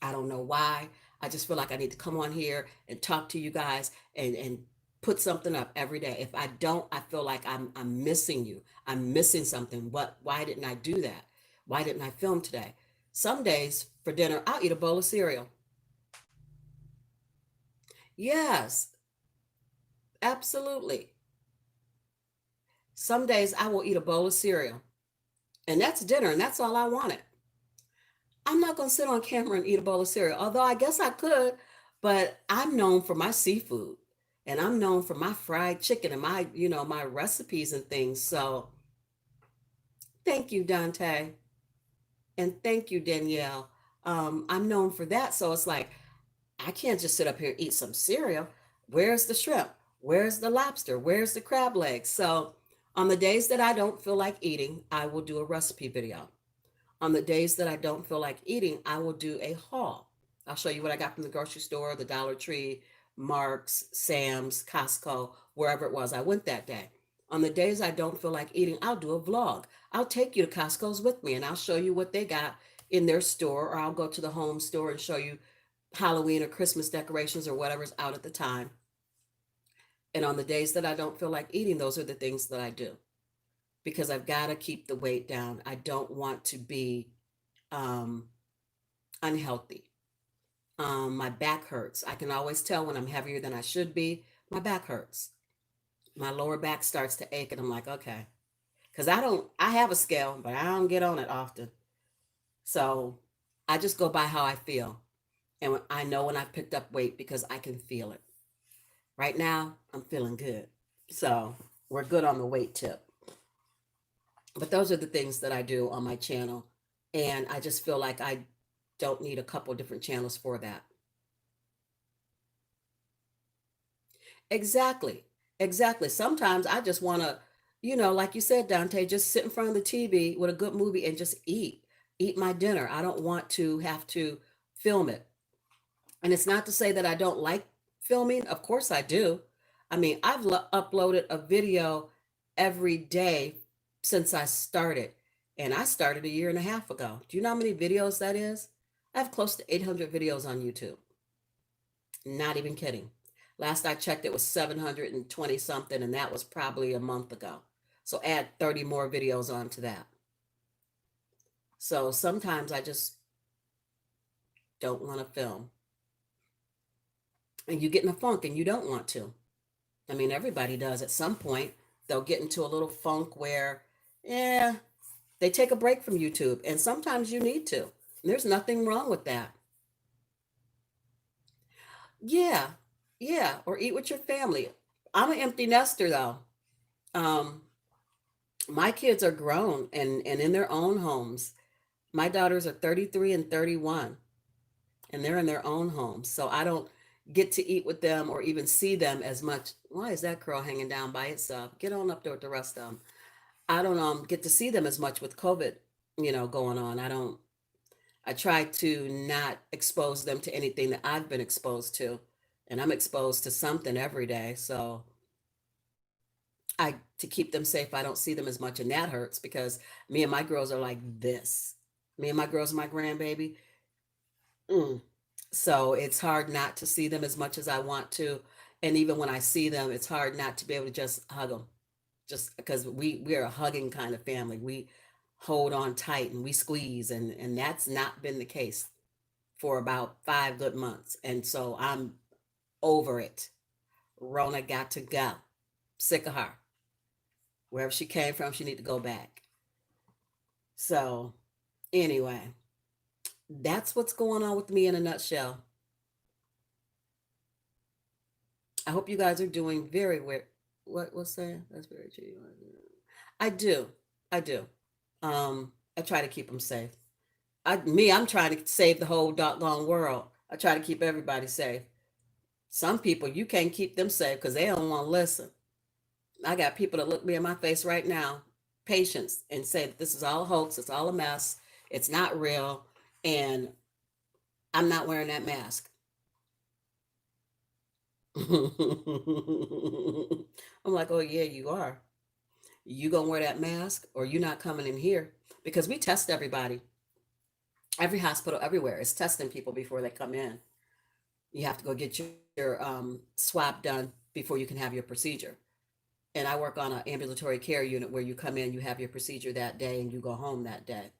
I don't know why. I just feel like I need to come on here and talk to you guys and put something up every day. If I don't, I feel like I'm missing you. I'm missing something. What why didn't I do that? Why didn't I film today? Some days for dinner, I'll eat a bowl of cereal. Yes, absolutely. Some days I will eat a bowl of cereal. And that's dinner, and that's all I wanted. I'm not going to sit on camera and eat a bowl of cereal, although I guess I could, but I'm known for my seafood and I'm known for my fried chicken and my recipes and things. So thank you, Dante. And thank you, Danielle. I'm known for that. So it's like, I can't just sit up here and eat some cereal. Where's the shrimp? Where's the lobster? Where's the crab legs? So on the days that I don't feel like eating, I will do a recipe video. On the days that I don't feel like eating, I will do a haul. I'll show you what I got from the grocery store, the Dollar Tree, Mark's, Sam's, Costco, wherever it was I went that day. On the days I don't feel like eating, I'll do a vlog. I'll take you to Costco's with me and I'll show you what they got in their store, or I'll go to the home store and show you Halloween or Christmas decorations or whatever's out at the time. And on the days that I don't feel like eating, those are the things that I do because I've got to keep the weight down. I don't want to be um, unhealthy. My back hurts. I can always tell when I'm heavier than I should be. My back hurts. My lower back starts to ache, and I'm like, okay. Because I have a scale, but I don't get on it often. So I just go by how I feel. And I know when I've picked up weight because I can feel it. Right now, I'm feeling good. So we're good on the weight tip. But those are the things that I do on my channel. And I just feel like I don't need a couple different channels for that. Exactly. Exactly. Sometimes I just want to, like you said, Dante, just sit in front of the TV with a good movie and just eat my dinner. I don't want to have to film it. And it's not to say that I don't like filming. Of course I do. I mean, I've uploaded a video every day since I started. And I started a year and a half ago. Do you know how many videos that is? I have close to 800 videos on YouTube. Not even kidding. Last I checked, it was 720 something, and that was probably a month ago. So add 30 more videos onto that. So sometimes I just don't want to film, and you get in a funk and you don't want to. I mean, everybody does at some point. They'll get into a little funk where, yeah, they take a break from YouTube, and sometimes you need to. There's nothing wrong with that. Yeah, yeah, or eat with your family. I'm an empty nester though. Um, my kids are grown and in their own homes. My daughters are 33 and 31, and they're in their own homes. So I don't get to eat with them or even see them as much. Why is that curl hanging down by itself? Get on up there with the rest of them. I don't get to see them as much with COVID, going on. I try to not expose them to anything that I've been exposed to. And I'm exposed to something every day. So I to keep them safe, I don't see them as much, and that hurts because me and my girls are like this. Me and my girls and my grandbaby. Mm. So it's hard not to see them as much as I want to. And even when I see them, it's hard not to be able to just hug them. Just because we're a hugging kind of family. We hold on tight and we squeeze, and that's not been the case for about 5 good months. And so I'm over it. Rona got to go. Sick of her. Wherever she came from, she need to go back. So anyway, that's what's going on with me in a nutshell. I hope you guys are doing very well. What's that? That's very true. I do. I do. I try to keep them safe. I'm trying to save the whole doggone world. I try to keep everybody safe. Some people you can't keep them safe because they don't want to listen. I got people that look me in my face right now, patients, and say that this is all a hoax, it's all a mess, it's not real, and I'm not wearing that mask. I'm like, oh yeah, you are. You gonna wear that mask, or you not coming in here? Because we test everybody. Every hospital, everywhere is testing people before they come in. You have to go get your swab done before you can have your procedure. And I work on an ambulatory care unit where you come in, you have your procedure that day, and you go home that day.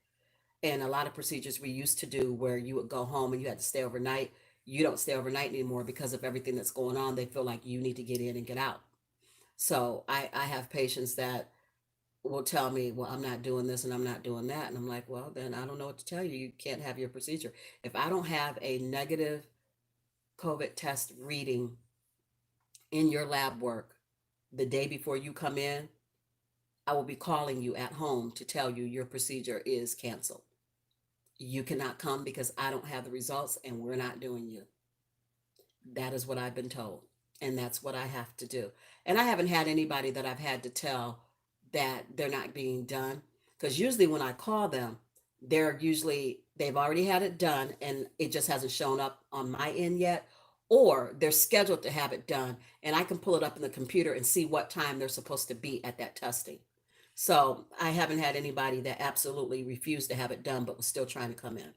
And a lot of procedures we used to do where you would go home and you had to stay overnight, you don't stay overnight anymore because of everything that's going on. They feel like you need to get in and get out. So I have patients that will tell me, well, I'm not doing this and I'm not doing that. And I'm like, well, then I don't know what to tell you. You can't have your procedure. If I don't have a negative COVID test reading in your lab work the day before you come in, I will be calling you at home to tell you your procedure is canceled. You cannot come because I don't have the results and we're not doing you. That is what I've been told. And that's what I have to do. And I haven't had anybody that I've had to tell that they're not being done. Because usually when I call them, they've already had it done and it just hasn't shown up on my end yet. Or they're scheduled to have it done and I can pull it up in the computer and see what time they're supposed to be at that testing. So I haven't had anybody that absolutely refused to have it done but was still trying to come in.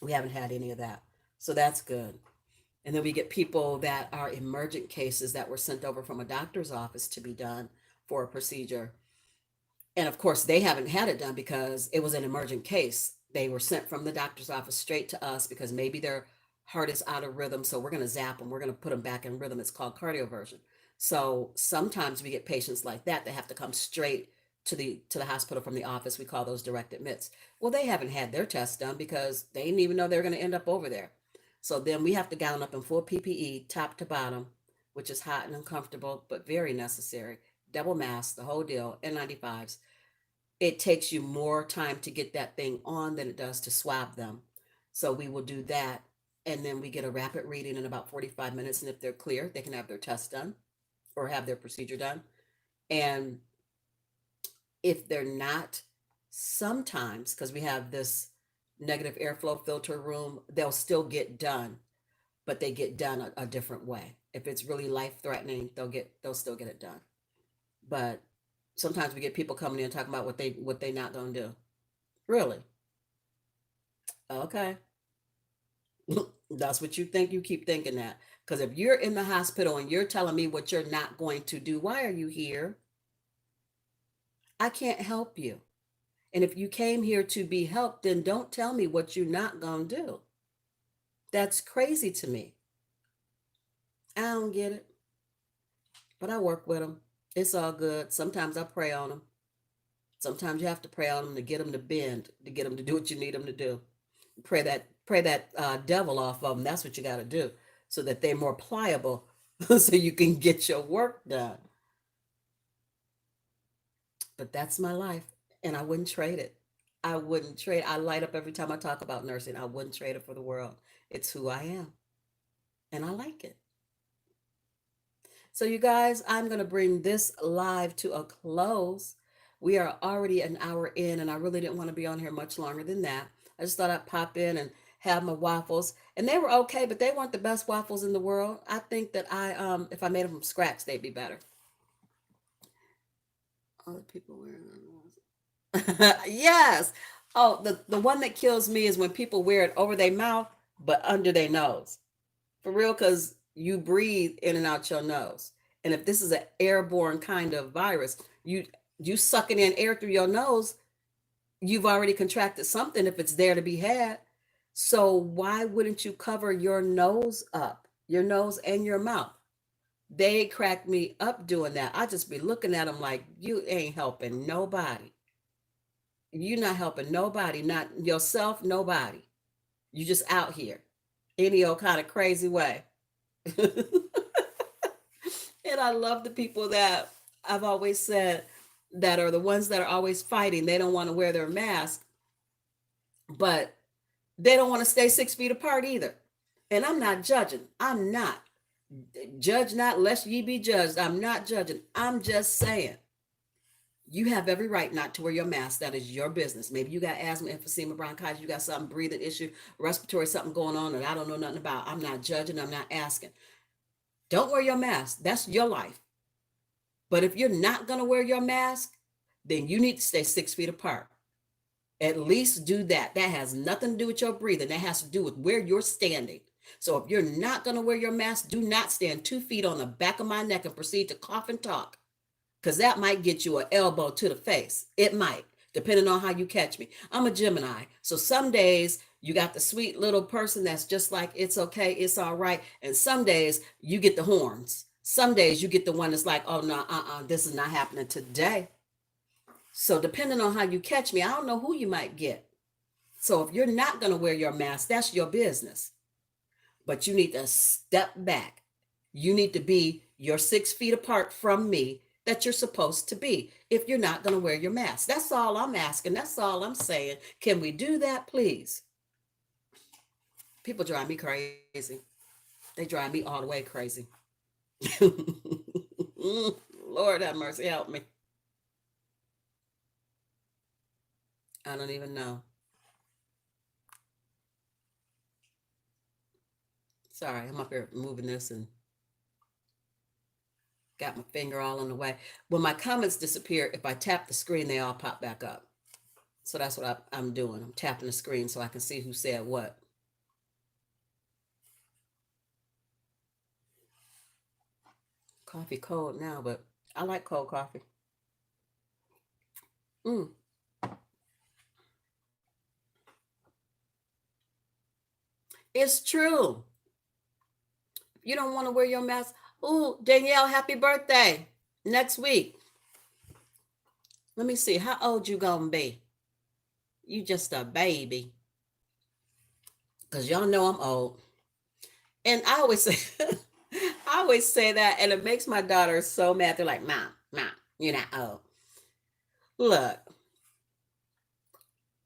We haven't had any of that. So that's good. And then we get people that are emergent cases that were sent over from a doctor's office to be done for a procedure. And of course, they haven't had it done because it was an emergent case. They were sent from the doctor's office straight to us because maybe their heart is out of rhythm. So we're going to zap them. We're going to put them back in rhythm. It's called cardioversion. So sometimes we get patients like that that have to come straight to the hospital from the office. We call those direct admits. Well, they haven't had their test done because they didn't even know they were going to end up over there. So then we have to gown up in full PPE, top to bottom, which is hot and uncomfortable, but very necessary. Double mask, the whole deal, N95s. It takes you more time to get that thing on than it does to swab them. So we will do that. And then we get a rapid reading in about 45 minutes. And if they're clear, they can have their test done or have their procedure done. And if they're not, sometimes, because we have this negative airflow filter room, they'll still get done, but they get done a different way. If it's really life threatening, they'll still get it done. But sometimes we get people coming in talking about what they not gonna do. Really? Okay. That's what you think. You keep thinking that. Because if you're in the hospital and you're telling me what you're not going to do, why are you here? I can't help you. And if you came here to be helped, then don't tell me what you're not going to do. That's crazy to me. I don't get it, but I work with them. It's all good. Sometimes I pray on them. Sometimes you have to pray on them to get them to bend, to get them to do what you need them to do. Pray that devil off of them. That's what you got to do, so that they're more pliable, so you can get your work done. But that's my life, and I wouldn't trade it. I wouldn't trade. I light up every time I talk about nursing. I wouldn't trade it for the world. It's who I am, and I like it. So, you guys, I'm going to bring this live to a close. We are already an hour in, and I really didn't want to be on here much longer than that. I just thought I'd pop in and have my waffles, and they were okay, but they weren't the best waffles in the world. I think that if I made them from scratch, they'd be better. Other people wearing yes. Oh, the one that kills me is when people wear it over their mouth but under their nose. For real, because you breathe in and out your nose. And if this is an airborne kind of virus, you sucking in air through your nose, you've already contracted something if it's there to be had. So why wouldn't you cover your nose up, your nose and your mouth? They crack me up doing that. I just be looking at them like, you ain't helping nobody. You're not helping nobody, not yourself, nobody. You just out here any old kind of crazy way. And I love the people that I've always said that are the ones that are always fighting. They don't want to wear their mask, but they don't want to stay 6 feet apart either. And I'm not judging. I'm not. Judge not, lest ye be judged. I'm not judging. I'm just saying you have every right not to wear your mask. That is your business. Maybe you got asthma, emphysema, bronchitis, you got some breathing issue, respiratory, something going on that I don't know nothing about. I'm not judging. I'm not asking. Don't wear your mask. That's your life. But if you're not going to wear your mask, then you need to stay 6 feet apart. At least do that. That has nothing to do with your breathing. That has to do with where you're standing. So if you're not going to wear your mask, do not stand 2 feet on the back of my neck and proceed to cough and talk, because that might get you an elbow to the face. It might, depending on how you catch me. I'm a Gemini. So some days you got the sweet little person that's just like, it's okay, it's all right. And some days you get the horns. Some days you get the one that's like, oh, no, this is not happening today. So depending on how you catch me, I don't know who you might get. So if you're not going to wear your mask, that's your business. But you need to step back. You need to be your 6 feet apart from me that you're supposed to be if you're not going to wear your mask. That's all I'm asking. That's all I'm saying. Can we do that, please? People drive me crazy. They drive me all the way crazy. Lord have mercy, help me. I don't even know. Sorry, I'm up here moving this and got my finger all in the way. When my comments disappear, if I tap the screen, they all pop back up. So that's what I'm doing. I'm tapping the screen so I can see who said what. Coffee cold now, but I like cold coffee. Mm, it's true. You don't want to wear your mask. Oh, Danielle, happy birthday. Next week. Let me see. How old you gonna be? You just a baby. Because y'all know I'm old. And I always say I always say that, and it makes my daughter so mad. They're like, Mom, you're not old. Look,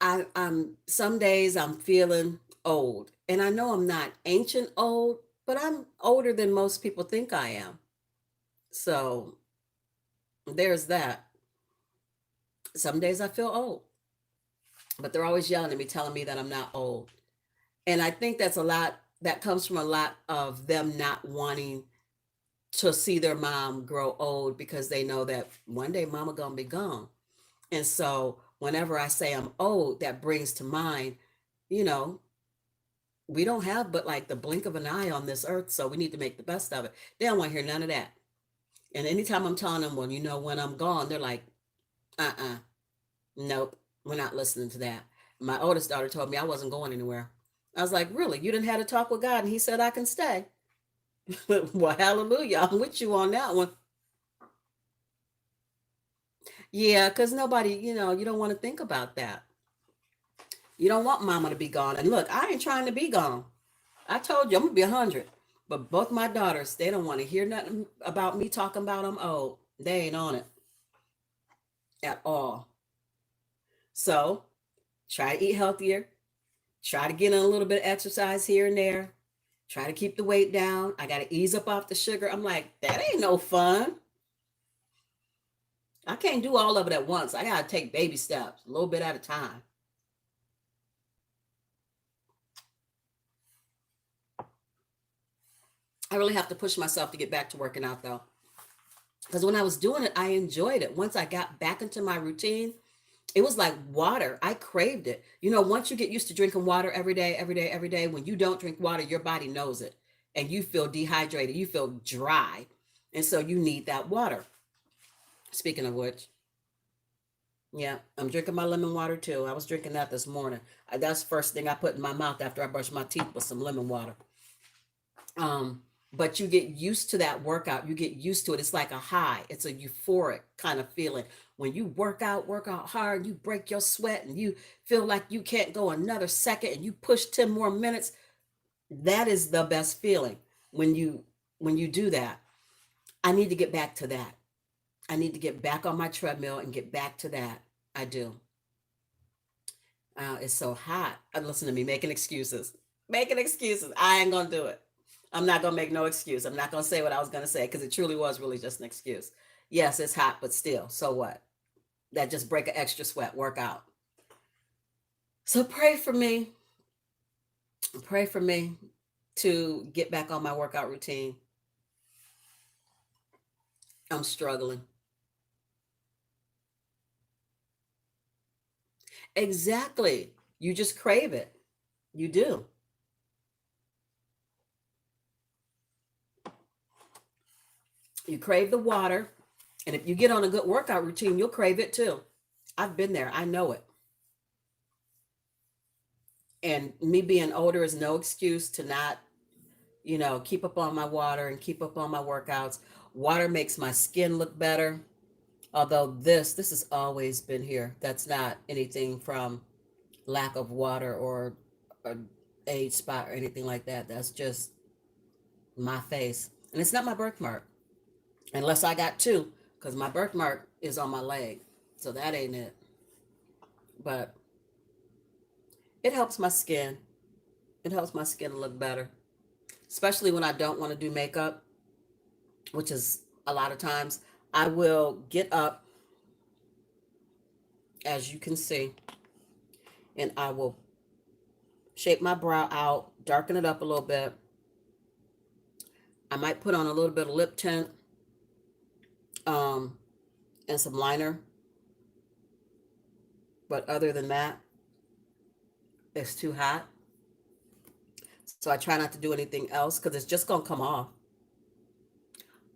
I'm some days I'm feeling old. And I know I'm not ancient old, but I'm older than most people think I am. So there's that. Some days I feel old, but they're always yelling at me, telling me that I'm not old. And I think that's a lot that comes from a lot of them not wanting to see their mom grow old, because they know that one day mama gonna be gone. And so whenever I say I'm old, that brings to mind, you know, we don't have but like the blink of an eye on this earth, so we need to make the best of it. They don't want to hear none of that. And anytime I'm telling them, well, when I'm gone, they're like, nope, we're not listening to that. My oldest daughter told me I wasn't going anywhere. I was like, really? You didn't have a talk with God and he said I can stay. Well, hallelujah. I'm with you on that one. Yeah, because nobody, you don't want to think about that. You don't want mama to be gone. And look, I ain't trying to be gone. I told you I'm gonna be 100. But both my daughters, they don't want to hear nothing about me talking about them. Oh, they ain't on it at all. So try to eat healthier. Try to get in a little bit of exercise here and there. Try to keep the weight down. I got to ease up off the sugar. I'm like, that ain't no fun. I can't do all of it at once. I got to take baby steps, a little bit at a time. I really have to push myself to get back to working out though. Because when I was doing it, I enjoyed it. Once I got back into my routine, it was like water. I craved it. Once you get used to drinking water every day, every day, every day, when you don't drink water, your body knows it. And you feel dehydrated, you feel dry. And so you need that water. Speaking of which, yeah, I'm drinking my lemon water too. I was drinking that this morning. That's the first thing I put in my mouth after I brush my teeth with some lemon water. Um, but you get used to that workout. You get used to it. It's like a high. It's a euphoric kind of feeling. When you work out hard, you break your sweat and you feel like you can't go another second and you push 10 more minutes. That is the best feeling when you do that. I need to get back to that. I need to get back on my treadmill and get back to that. I do. It's so hot. Listen to me making excuses. Making excuses. I ain't gonna do it. I'm not gonna make no excuse. I'm not gonna say what I was gonna say because it truly was really just an excuse. Yes, it's hot, but still, so what? That just break an extra sweat, work out. So pray for me. Pray for me to get back on my workout routine. I'm struggling. Exactly. You just crave it. You do. You crave the water. And if you get on a good workout routine, you'll crave it too. I've been there. I know it. And me being older is no excuse to not, keep up on my water and keep up on my workouts. Water makes my skin look better. Although this has always been here. That's not anything from lack of water or a age spot or anything like that. That's just my face. And it's not my birthmark. Unless I got two, because my birthmark is on my leg. So that ain't it. But it helps my skin. It helps my skin look better. Especially when I don't want to do makeup, which is a lot of times. I will get up, as you can see, and I will shape my brow out, darken it up a little bit. I might put on a little bit of lip tint, um, and some liner. But other than that, it's too hot. So I try not to do anything else because it's just going to come off.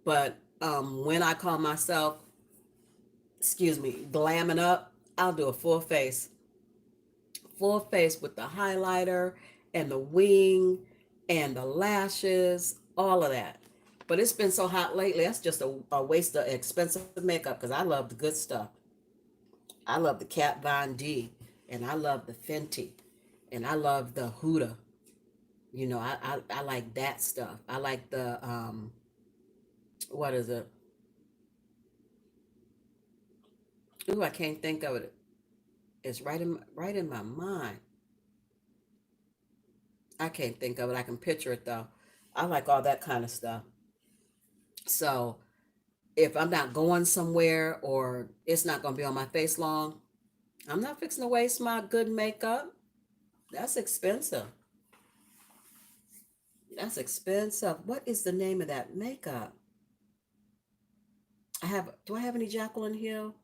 But when I call myself, excuse me, glamming up, I'll do a full face with the highlighter and the wing and the lashes, all of that. But it's been so hot lately, that's just a waste of expensive makeup because I love the good stuff. I love the Kat Von D and I love the Fenty and I love the Huda. I like that stuff. I like the what is it? Ooh, I can't think of it. It's right in my mind. I can't think of it. I can picture it though. I like all that kind of stuff. So if I'm not going somewhere or it's not going to be on my face long, I'm not fixing to waste my good makeup. That's expensive. That's expensive. What is the name of that makeup? Do I have any Jacqueline Hill?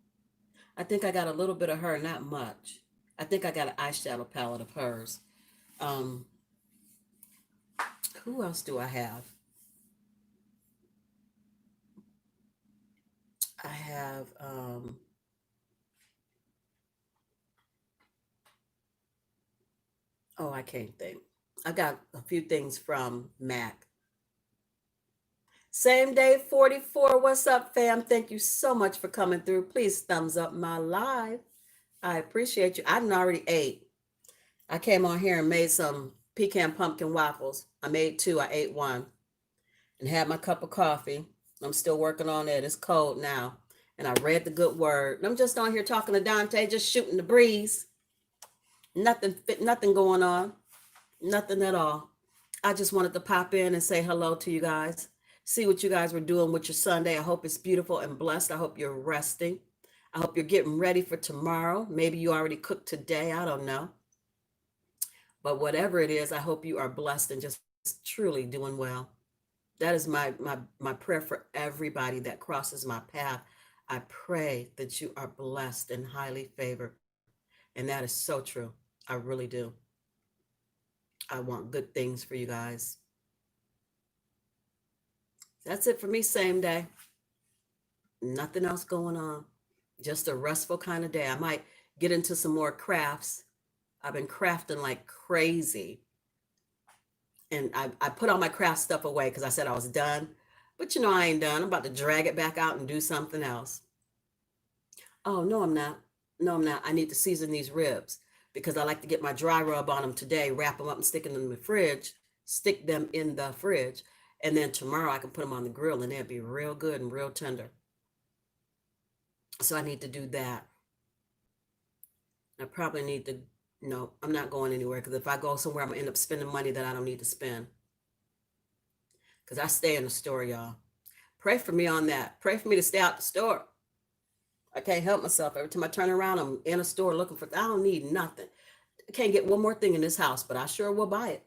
I think I got a little bit of her, not much. I think I got an eyeshadow palette of hers. Um, who else do I have? I have, oh, I can't think. I got a few things from Mac. Same day 44. What's up, fam? Thank you so much for coming through. Please thumbs up my live. I appreciate you. I done already ate. I came on here and made some pecan pumpkin waffles. I made two. I ate one and had my cup of coffee. I'm still working on it. It's cold now. And I read the good word. And I'm just on here talking to Dante, just shooting the breeze. Nothing going on. Nothing at all. I just wanted to pop in and say hello to you guys. See what you guys were doing with your Sunday. I hope it's beautiful and blessed. I hope you're resting. I hope you're getting ready for tomorrow. Maybe you already cooked today. I don't know. But whatever it is, I hope you are blessed and just truly doing well. That is my prayer for everybody that crosses my path. I pray that you are blessed and highly favored. And that is so true. I really do. I want good things for you guys. That's it for me, same day. Nothing else going on. Just a restful kind of day. I might get into some more crafts. I've been crafting like crazy. And I put all my craft stuff away because I said I was done. But you know, I ain't done. I'm about to drag it back out and do something else. Oh, no, I'm not. No, I'm not. I need to season these ribs because I like to get my dry rub on them today, wrap them up and stick them in the fridge, stick them in the fridge. And then tomorrow I can put them on the grill and they'll be real good and real tender. So I need to do that. I probably need to, no, I'm not going anywhere because if I go somewhere, I'm going to end up spending money that I don't need to spend. Because I stay in the store, y'all. Pray for me on that. Pray for me to stay out the store. I can't help myself. Every time I turn around, I'm in a store looking for, I don't need nothing. I can't get one more thing in this house, but I sure will buy it.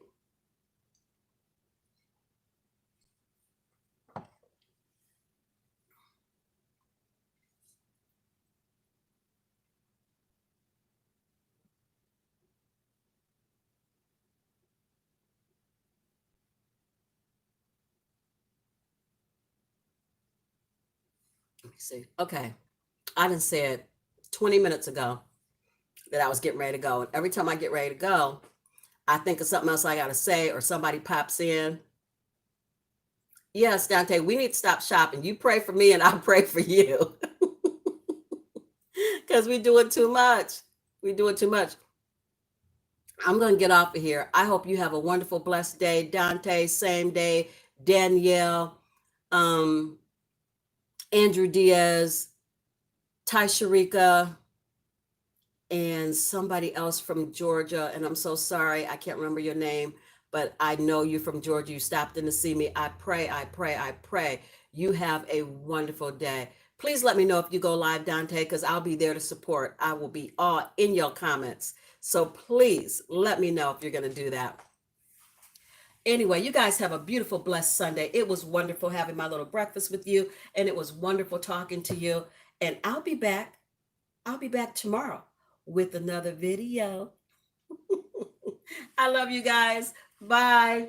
Let me see. Okay. I done said 20 minutes ago that I was getting ready to go. And every time I get ready to go, I think of something else I got to say, or somebody pops in. Yes, Dante, we need to stop shopping. You pray for me and I pray for you because we're doing too much. We're doing too much. I'm going to get off of here. I hope you have a wonderful, blessed day. Dante, same day. Danielle, um, Andrew Diaz, Ty Sharika, and somebody else from Georgia. And I'm so sorry, I can't remember your name, but I know you're from Georgia. You stopped in to see me. I pray you have a wonderful day. Please let me know if you go live, Dante, because I'll be there to support. I will be all in your comments. So please let me know if you're going to do that. Anyway, you guys have a beautiful, blessed Sunday. It was wonderful having my little breakfast with you, and it was wonderful talking to you. And I'll be back. I'll be back tomorrow with another video. I love you guys. Bye.